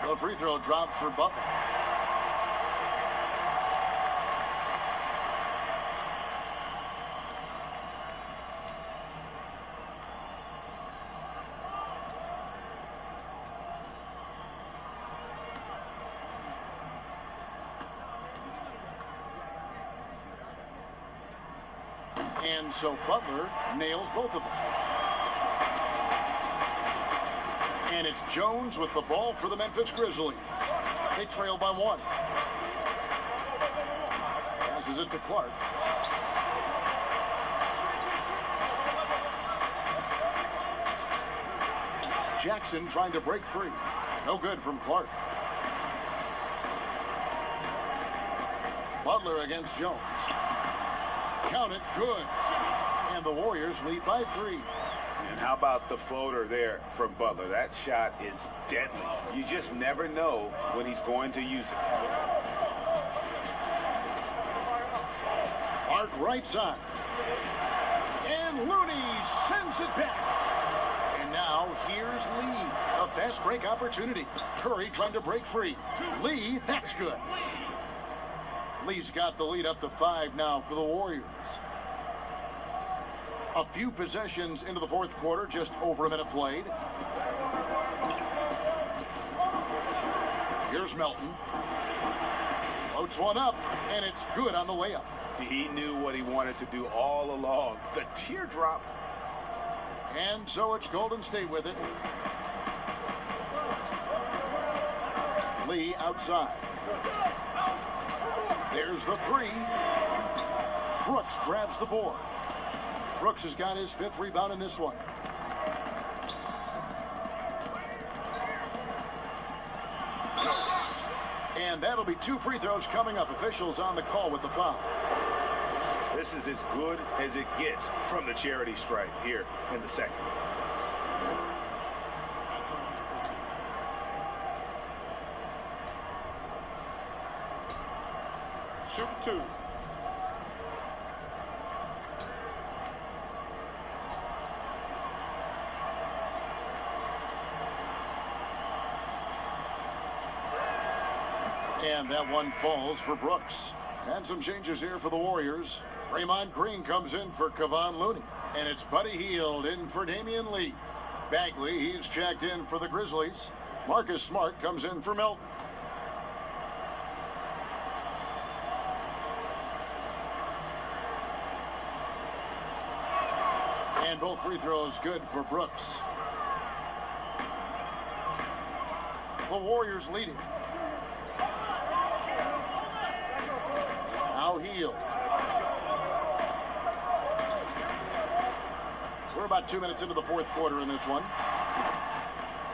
The free throw dropped for Butler. And so Butler nails both of them. And it's Jones with the ball for the Memphis Grizzlies. They trail by 1. Passes it to Clark. Jackson trying to break free. No good from Clark. Butler against Jones. Count it, good. And the Warriors lead by 3. And how about the floater there from Butler? That shot is deadly. You just never know when he's going to use it. Clark right side. And Looney sends it back. And now here's Lee. A fast break opportunity. Curry trying to break free. Lee, that's good. Lee's got the lead up to 5 now for the Warriors. A few possessions into the fourth quarter, just over a minute played. Here's Melton. Floats one up, and it's good on the layup. He knew what he wanted to do all along. The teardrop. And so it's Golden State with it. Lee outside. There's the 3. Brooks grabs the board. Brooks has got his 5th rebound in this one. And that'll be 2 free throws coming up. Officials on the call with the foul. This is as good as it gets from the charity stripe here in the second. Shoot 2. And that one falls for Brooks. And some changes here for the Warriors. Draymond Green comes in for Kevon Looney. And it's Buddy Hield in for Damian Lee. Bagley, he's checked in for the Grizzlies. Marcus Smart comes in for Melton. And both free throws good for Brooks. The Warriors leading. Now Hield. We're about 2 minutes into the fourth quarter in this one.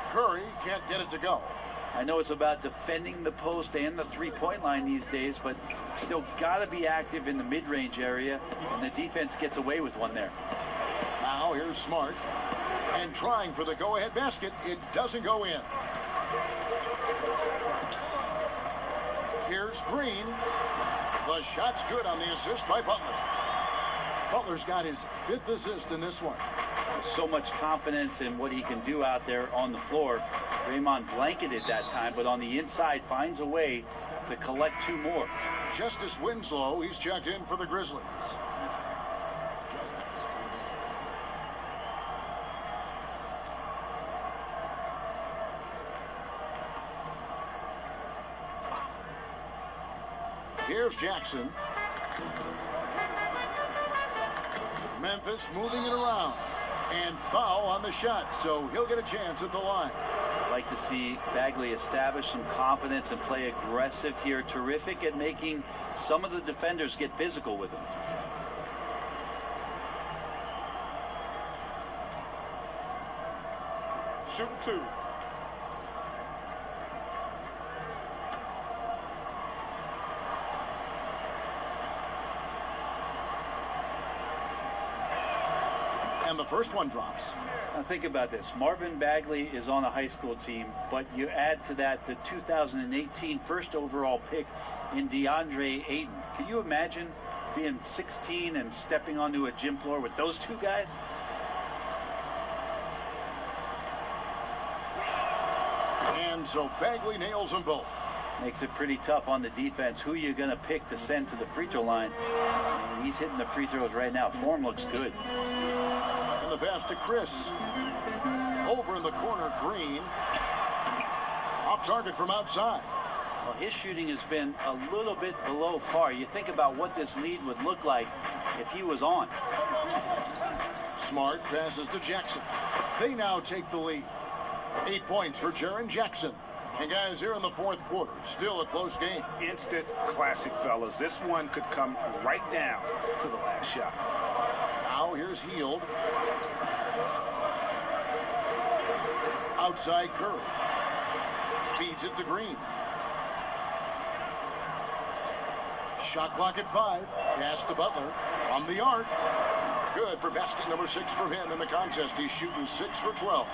Curry can't get it to go. I know it's about defending the post and the three-point line these days, but still got to be active in the mid-range area, and the defense gets away with one there. Now here's Smart. And trying for the go-ahead basket. It doesn't go in. Here's Green. The shot's good on the assist by Butler. Butler's got his 5th assist in this one. So much confidence in what he can do out there on the floor. Draymond blanketed that time, but on the inside finds a way to collect 2 more. Justice Winslow, he's checked in for the Grizzlies. Here's Jackson. Memphis moving it around. And foul on the shot, so he'll get a chance at the line. I'd like to see Bagley establish some confidence and play aggressive here. Terrific at making some of the defenders get physical with him. Shooting 2. And the first one drops. Now think about this. Marvin Bagley is on a high school team, but you add to that the 2018 first overall pick in DeAndre Ayton. Can you imagine being 16 and stepping onto a gym floor with those 2 guys? And so Bagley nails them both. Makes it pretty tough on the defense. Who you going to pick to send to the free throw line? And he's hitting the free throws right now. Form looks good. And the pass to Chris. Over in the corner, Green. Off target from outside. Well, his shooting has been a little bit below par. You think about what this lead would look like if he was on. Smart passes to Jackson. They now take the lead. 8 points for Jaren Jackson. And guys, here in the 4th quarter, still a close game. Instant classic, fellas. This one could come right down to the last shot. Now here's Hield. Outside Curry. Feeds it to Green. Shot clock at 5. Pass to Butler from the arc. Good for basket number 6 for him in the contest. He's shooting 6 for 12.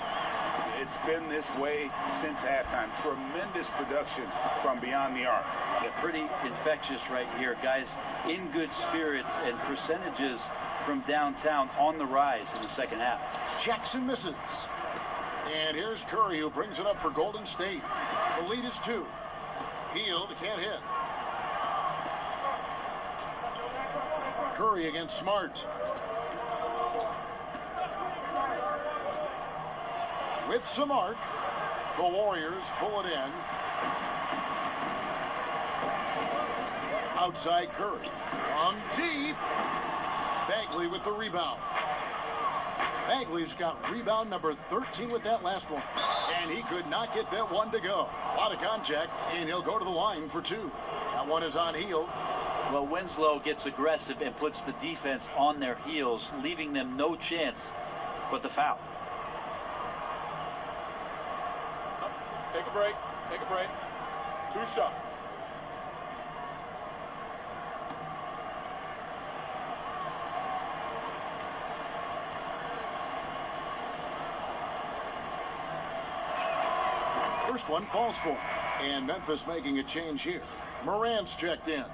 It's been this way since halftime. Tremendous production from beyond the arc. Yeah, pretty infectious right here. Guys in good spirits and percentages from downtown on the rise in the second half. Jackson misses. And here's Curry, who brings it up for Golden State. The lead is 2. Hield can't hit. Curry against Smart. With some arc, the Warriors pull it in. Outside Curry. From deep. Bagley with the rebound. Bagley's got rebound number 13 with that last one. And he could not get that one to go. A lot of contact, and he'll go to the line for 2. That one is on Hield. Well, Winslow gets aggressive and puts the defense on their heels, leaving them no chance but the foul. Take a break. Take a break. 2 shots. First one falls for him. And Memphis making a change here. Morant's checked in.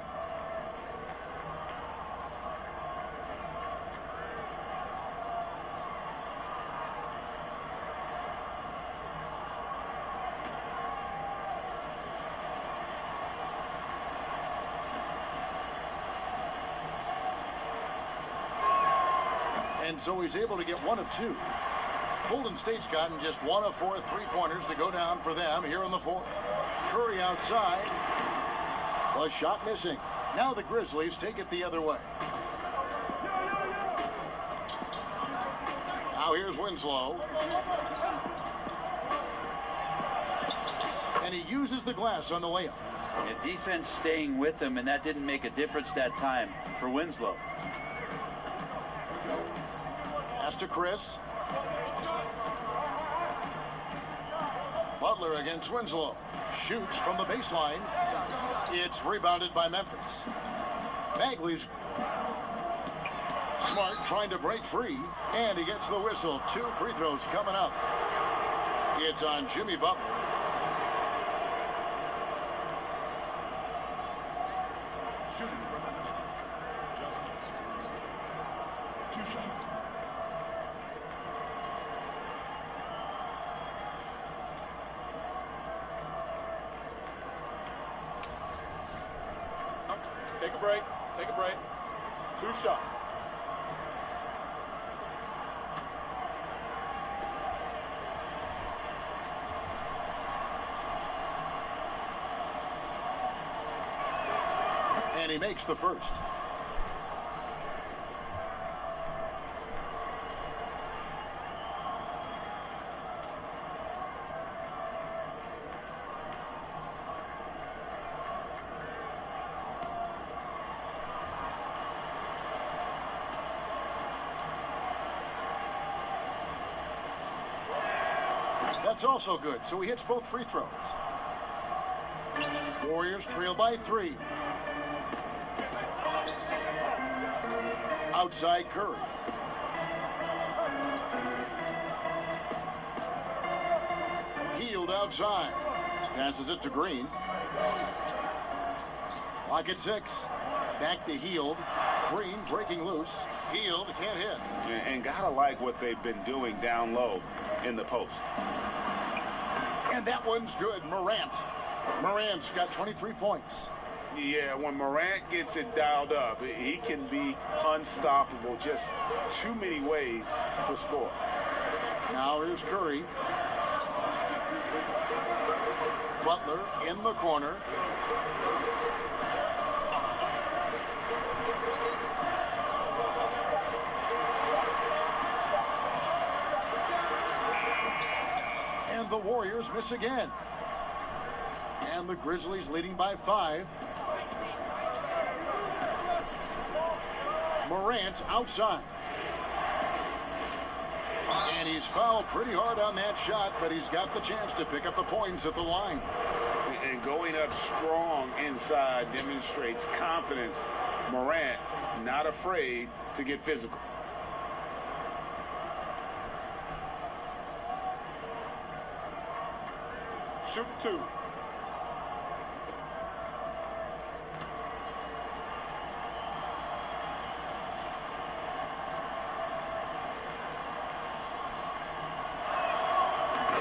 And so he's able to get 1 of 2. Golden State's gotten just 1 of 4 3-pointers to go down for them here in the 4th. Curry outside. The shot missing. Now the Grizzlies take it the other way. Now here's Winslow. And he uses the glass on the layup. The defense staying with him, and that didn't make a difference that time for Winslow. Pass to Chris. Butler against Winslow. Shoots from the baseline. It's rebounded by Memphis. Bagley's Smart trying to break free, and he gets the whistle. 2 free throws coming up. It's on Jimmy Butler. Take a break. Take a break. 2 shots. And he makes the first. That's also good, so he hits both free throws. Warriors trail by 3. Outside Curry. Healed outside. Passes it to Green. Clock at 6. Back to Healed. Green breaking loose. Healed, can't hit. And gotta like what they've been doing down low in the post. And that one's good. Morant's got 23 points. Yeah, when Morant gets it dialed up, he can be unstoppable. Just too many ways to score. Now here's Curry. Butler in the corner. And the Warriors miss again. And the Grizzlies leading by 5. Morant outside. And he's fouled pretty hard on that shot, but he's got the chance to pick up the points at the line. And going up strong inside demonstrates confidence. Morant not afraid to get physical. Shoot 2.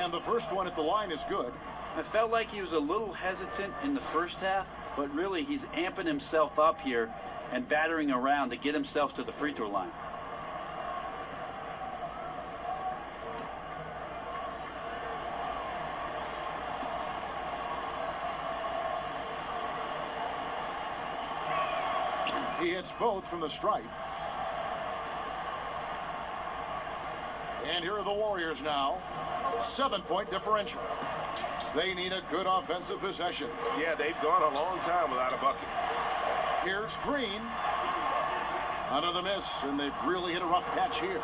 And the first one at the line is good. I felt like he was a little hesitant in the first half, but really he's amping himself up here and battering around to get himself to the free throw line. He hits both from the stripe. And here are the Warriors now. 7-point differential. They need a good offensive possession. Yeah, they've gone a long time without a bucket. Here's Green. Another miss, and they've really hit a rough patch here.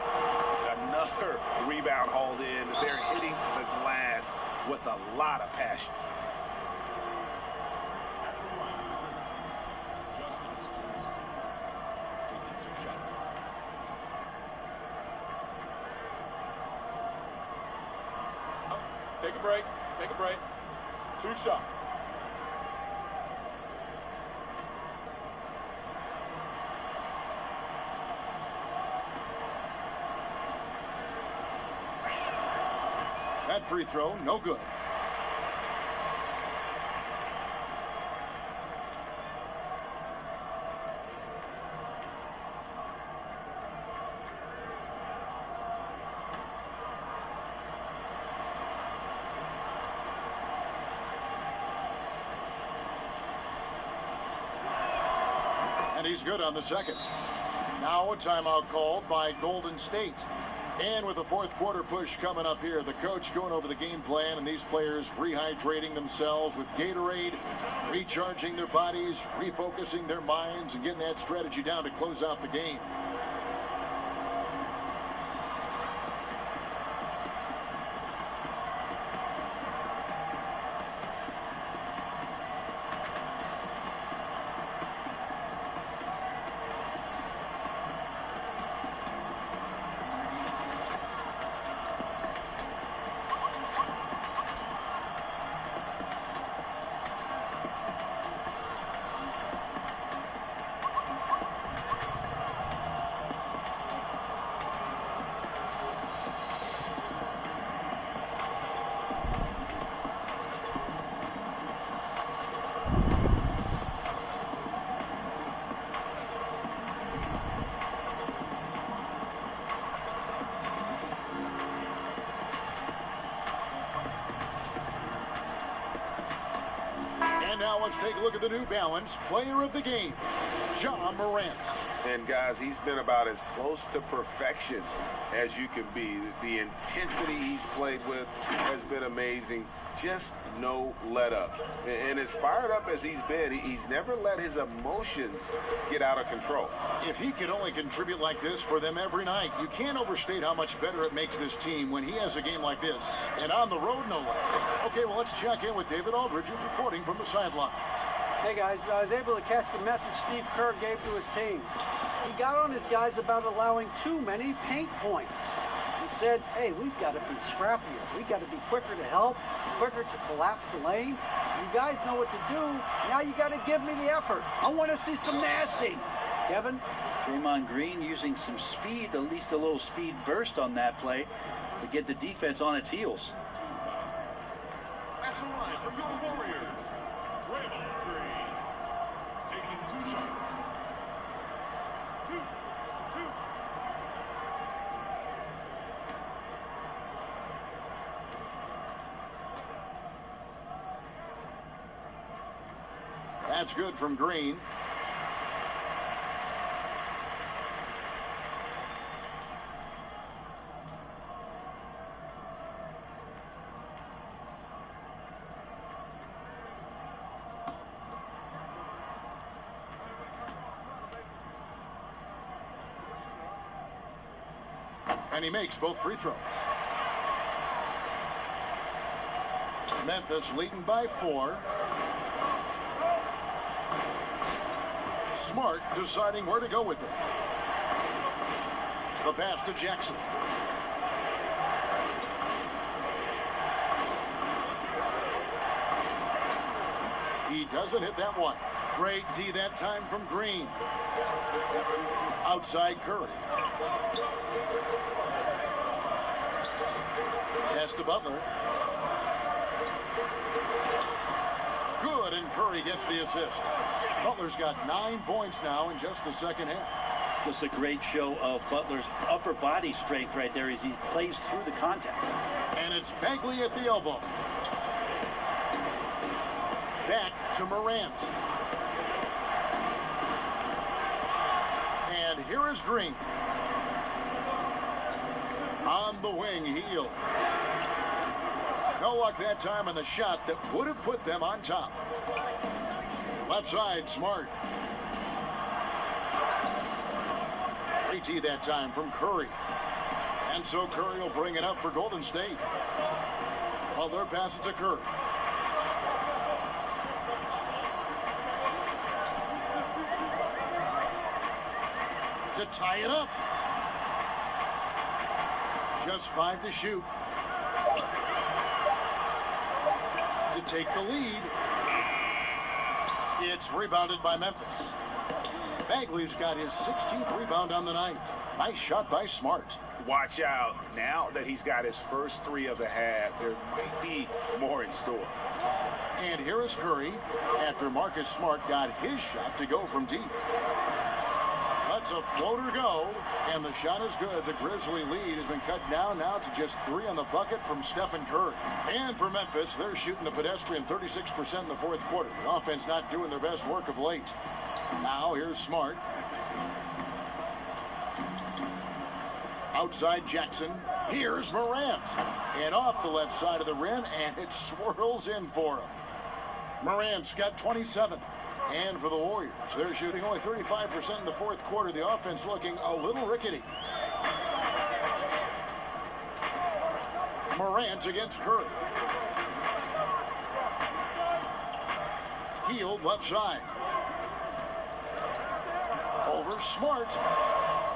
Another rebound hauled in. They're hitting the glass with a lot of passion. Take a break. Take a break. 2 shots. That free throw, no good. And he's good on the second. Now a timeout called by Golden State. And with the fourth quarter push coming up here, the coach going over the game plan and these players rehydrating themselves with Gatorade, recharging their bodies, refocusing their minds, and getting that strategy down to close out the game. And now let's take a look at the New Balance Player of the Game, Ja Morant. And guys, he's been about as close to perfection as you can be. The intensity he's played with has been amazing. Just no let up. And as fired up as he's been, he's never let his emotions get out of control. If he could only contribute like this for them every night, you can't overstate how much better it makes this team when he has a game like this. And on the road, no less. Okay, well, let's check in with David Aldridge, who's reporting from the sideline. Hey guys, I was able to catch the message Steve Kerr gave to his team. He got on his guys about allowing too many paint points. He said, hey, we've got to be scrappier. We've got to be quicker to help, quicker to collapse the lane. You guys know what to do. Now you got to give me the effort. I want to see some nasty. Kevin? Draymond Green using some speed, at least a little speed burst on that play to get the defense on its heels. At the line for your Warriors, Draymond Green taking 2 shots. 2. That's good from Green. And he makes both free throws. Memphis leading by 4. Smart deciding where to go with it. The pass to Jackson. He doesn't hit that one. Great D that time from Green. Outside Curry. Pass to Butler. Good, and Curry gets the assist. Butler's got 9 points now in just the second half. Just a great show of Butler's upper body strength right there as he plays through the contact. And it's Bagley at the elbow. Back to Morant. And here is Green. On the wing, Hield. No luck that time on the shot that would have put them on top. Left side, Smart. 3T that time from Curry. And so Curry will bring it up for Golden State. Well, their pass it to Curry. To tie it up. Just 5 to shoot. To take the lead. It's rebounded by Memphis. Bagley's got his 16th rebound on the night. Nice shot by Smart. Watch out. Now that he's got his first 3 of the half, there might be more in store. And here is Curry after Marcus Smart got his shot to go from deep. Lets a floater go, and the shot is good. The Grizzly lead has been cut down now to just 3 on the bucket from Stephen Curry. And for Memphis, they're shooting a pedestrian 36% in the fourth quarter. The offense not doing their best work of late. Now here's Smart. Outside Jackson. Here's Morant. And off the left side of the rim, and it swirls in for him. Morant's got 27. And for the Warriors, they're shooting only 35% in the fourth quarter. The offense looking a little rickety. Morant against Curry. Hield left side. Over Smart.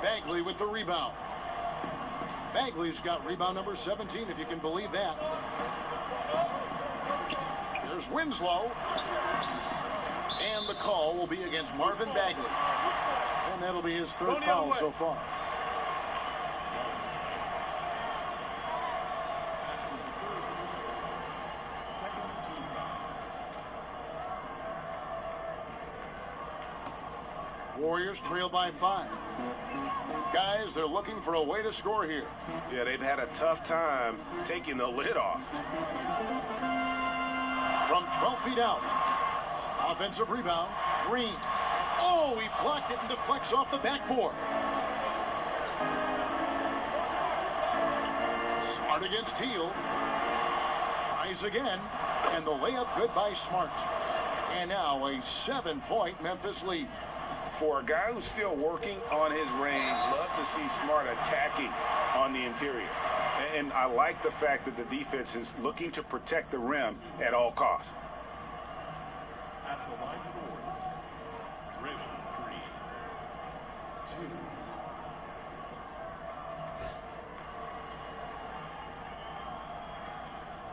Bagley with the rebound. Bagley's got rebound number 17, if you can believe that. There's Winslow. And the call will be against Marvin Bagley. And that'll be his 3rd foul so far. Warriors trail by 5. Guys, they're looking for a way to score here. Yeah, they've had a tough time taking the lid off. From 12 feet out. Offensive rebound. Green. Oh, he blocked it and deflects off the backboard. Smart against Teal. Tries again. And the layup good by Smart. And now a 7-point Memphis lead. For a guy who's still working on his range, love to see Smart attacking on the interior. And I like the fact that the defense is looking to protect the rim at all costs. At the line for Draymond Green.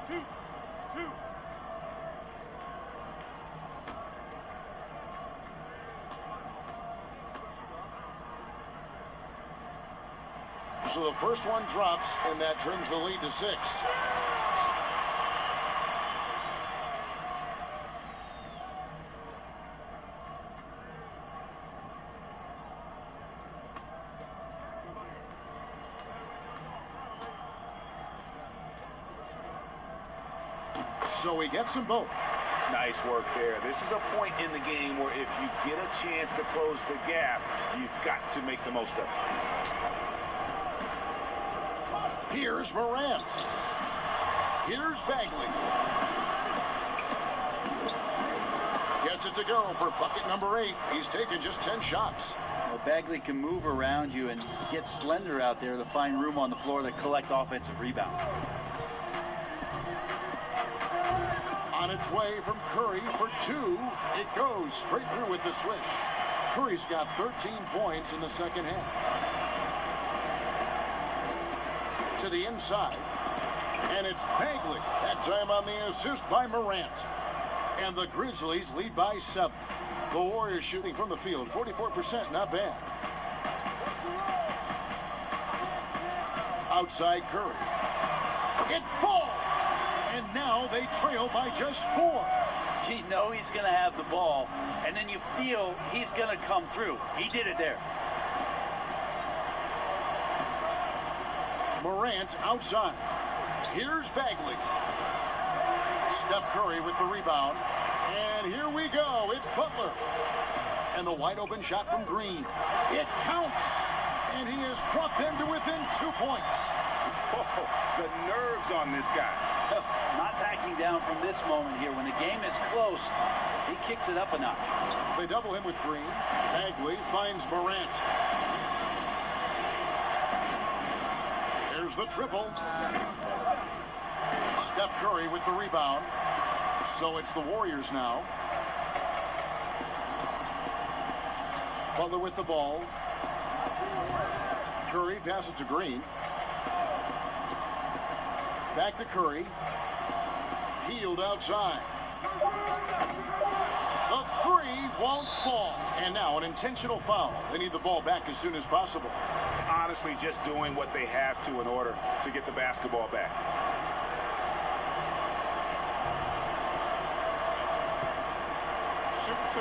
2. 2. So the first one drops, and that trims the lead to 6. So he gets them both. Nice work there. This is a point in the game where if you get a chance to close the gap, you've got to make the most of it. Here's Morant. Here's Bagley. Gets it to go for bucket number 8. He's taken just 10 shots. Well, Bagley can move around you and get slender out there to find room on the floor to collect offensive rebounds. On its way from Curry for 2. It goes straight through with the swish. Curry's got 13 points in the second half. To the inside, and it's Bagley. That time on the assist by Morant. And the Grizzlies lead by 7. The Warriors shooting from the field, 44%, not bad. Outside Curry. It falls, and now they trail by just 4. You know he's going to have the ball, and then you feel he's going to come through. He did it there. Morant outside. Here's Bagley. Steph Curry with the rebound. And here we go. It's Butler. And the wide open shot from Green. It counts. And he has brought them to within 2 points. Oh, the nerves on this guy. Not backing down from this moment here. When the game is close, he kicks it up a notch. They double him with Green. Bagley finds Morant. Here's the triple. Steph Curry with the rebound. So it's the Warriors now. Butler with the ball. Curry passes to Green. Back to Curry. Healed outside. The 3 won't fall. And now an intentional foul. They need the ball back as soon as possible. Honestly, just doing what they have to in order to get the basketball back. Shoot 2.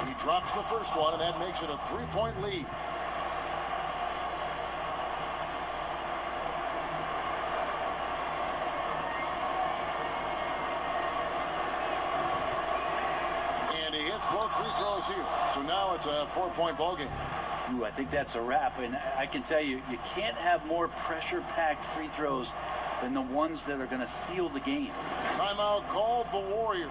He drops the first one, and that makes it a 3-point lead. Both free throws here. So now it's a 4-point ball game. Ooh, I think that's a wrap. And I can tell you, you can't have more pressure-packed free throws than the ones that are going to seal the game. Timeout called the Warriors.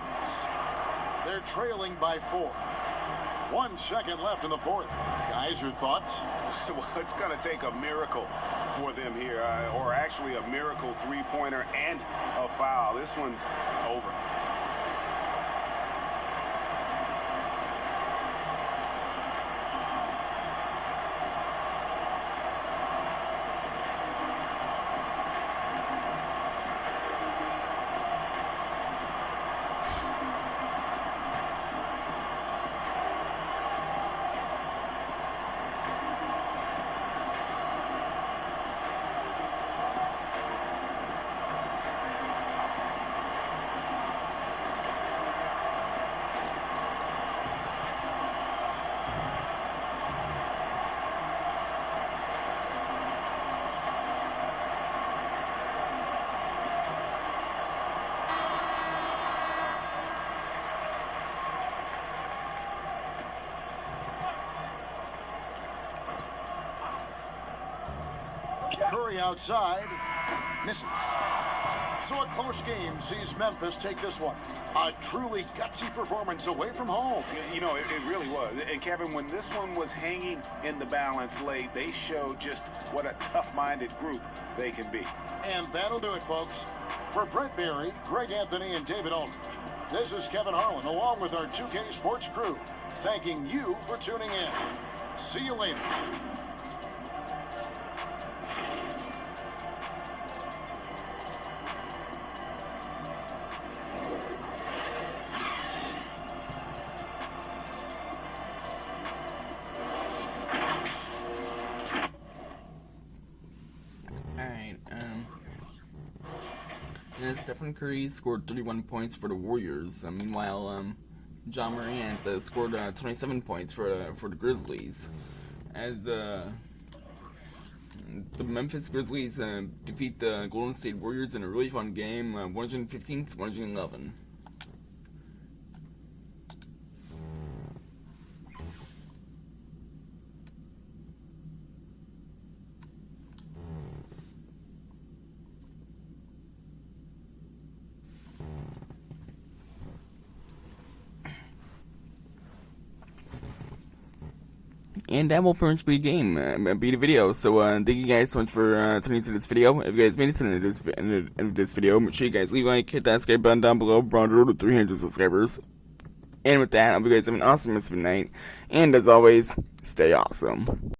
They're trailing by 4. 1 second left in the fourth. Guys, your thoughts? Well, it's going to take a miracle for them here, or actually a miracle three-pointer and a foul. This one's over. Curry outside. Misses. So a close game sees Memphis take this one. A truly gutsy performance away from home. You know, it really was. And Kevin, when this one was hanging in the balance late, they showed just what a tough-minded group they can be. And that'll do it, folks. For Brett Berry, Greg Anthony, and David Aldridge, this is Kevin Harlan, along with our 2K Sports crew, thanking you for tuning in. See you later. Stephen Curry scored 31 points for the Warriors. Meanwhile, John Morant scored 27 points for the Grizzlies. As the Memphis Grizzlies defeat the Golden State Warriors in a really fun game, 115 to 111. And that will pretty much be the game, be the video. So thank you guys so much for tuning into this video. If you guys made it to the end of this video, make sure you guys leave a like, hit that subscribe button down below. We're on the road to 300 subscribers. And with that, I hope you guys have an awesome rest of the night. And as always, stay awesome.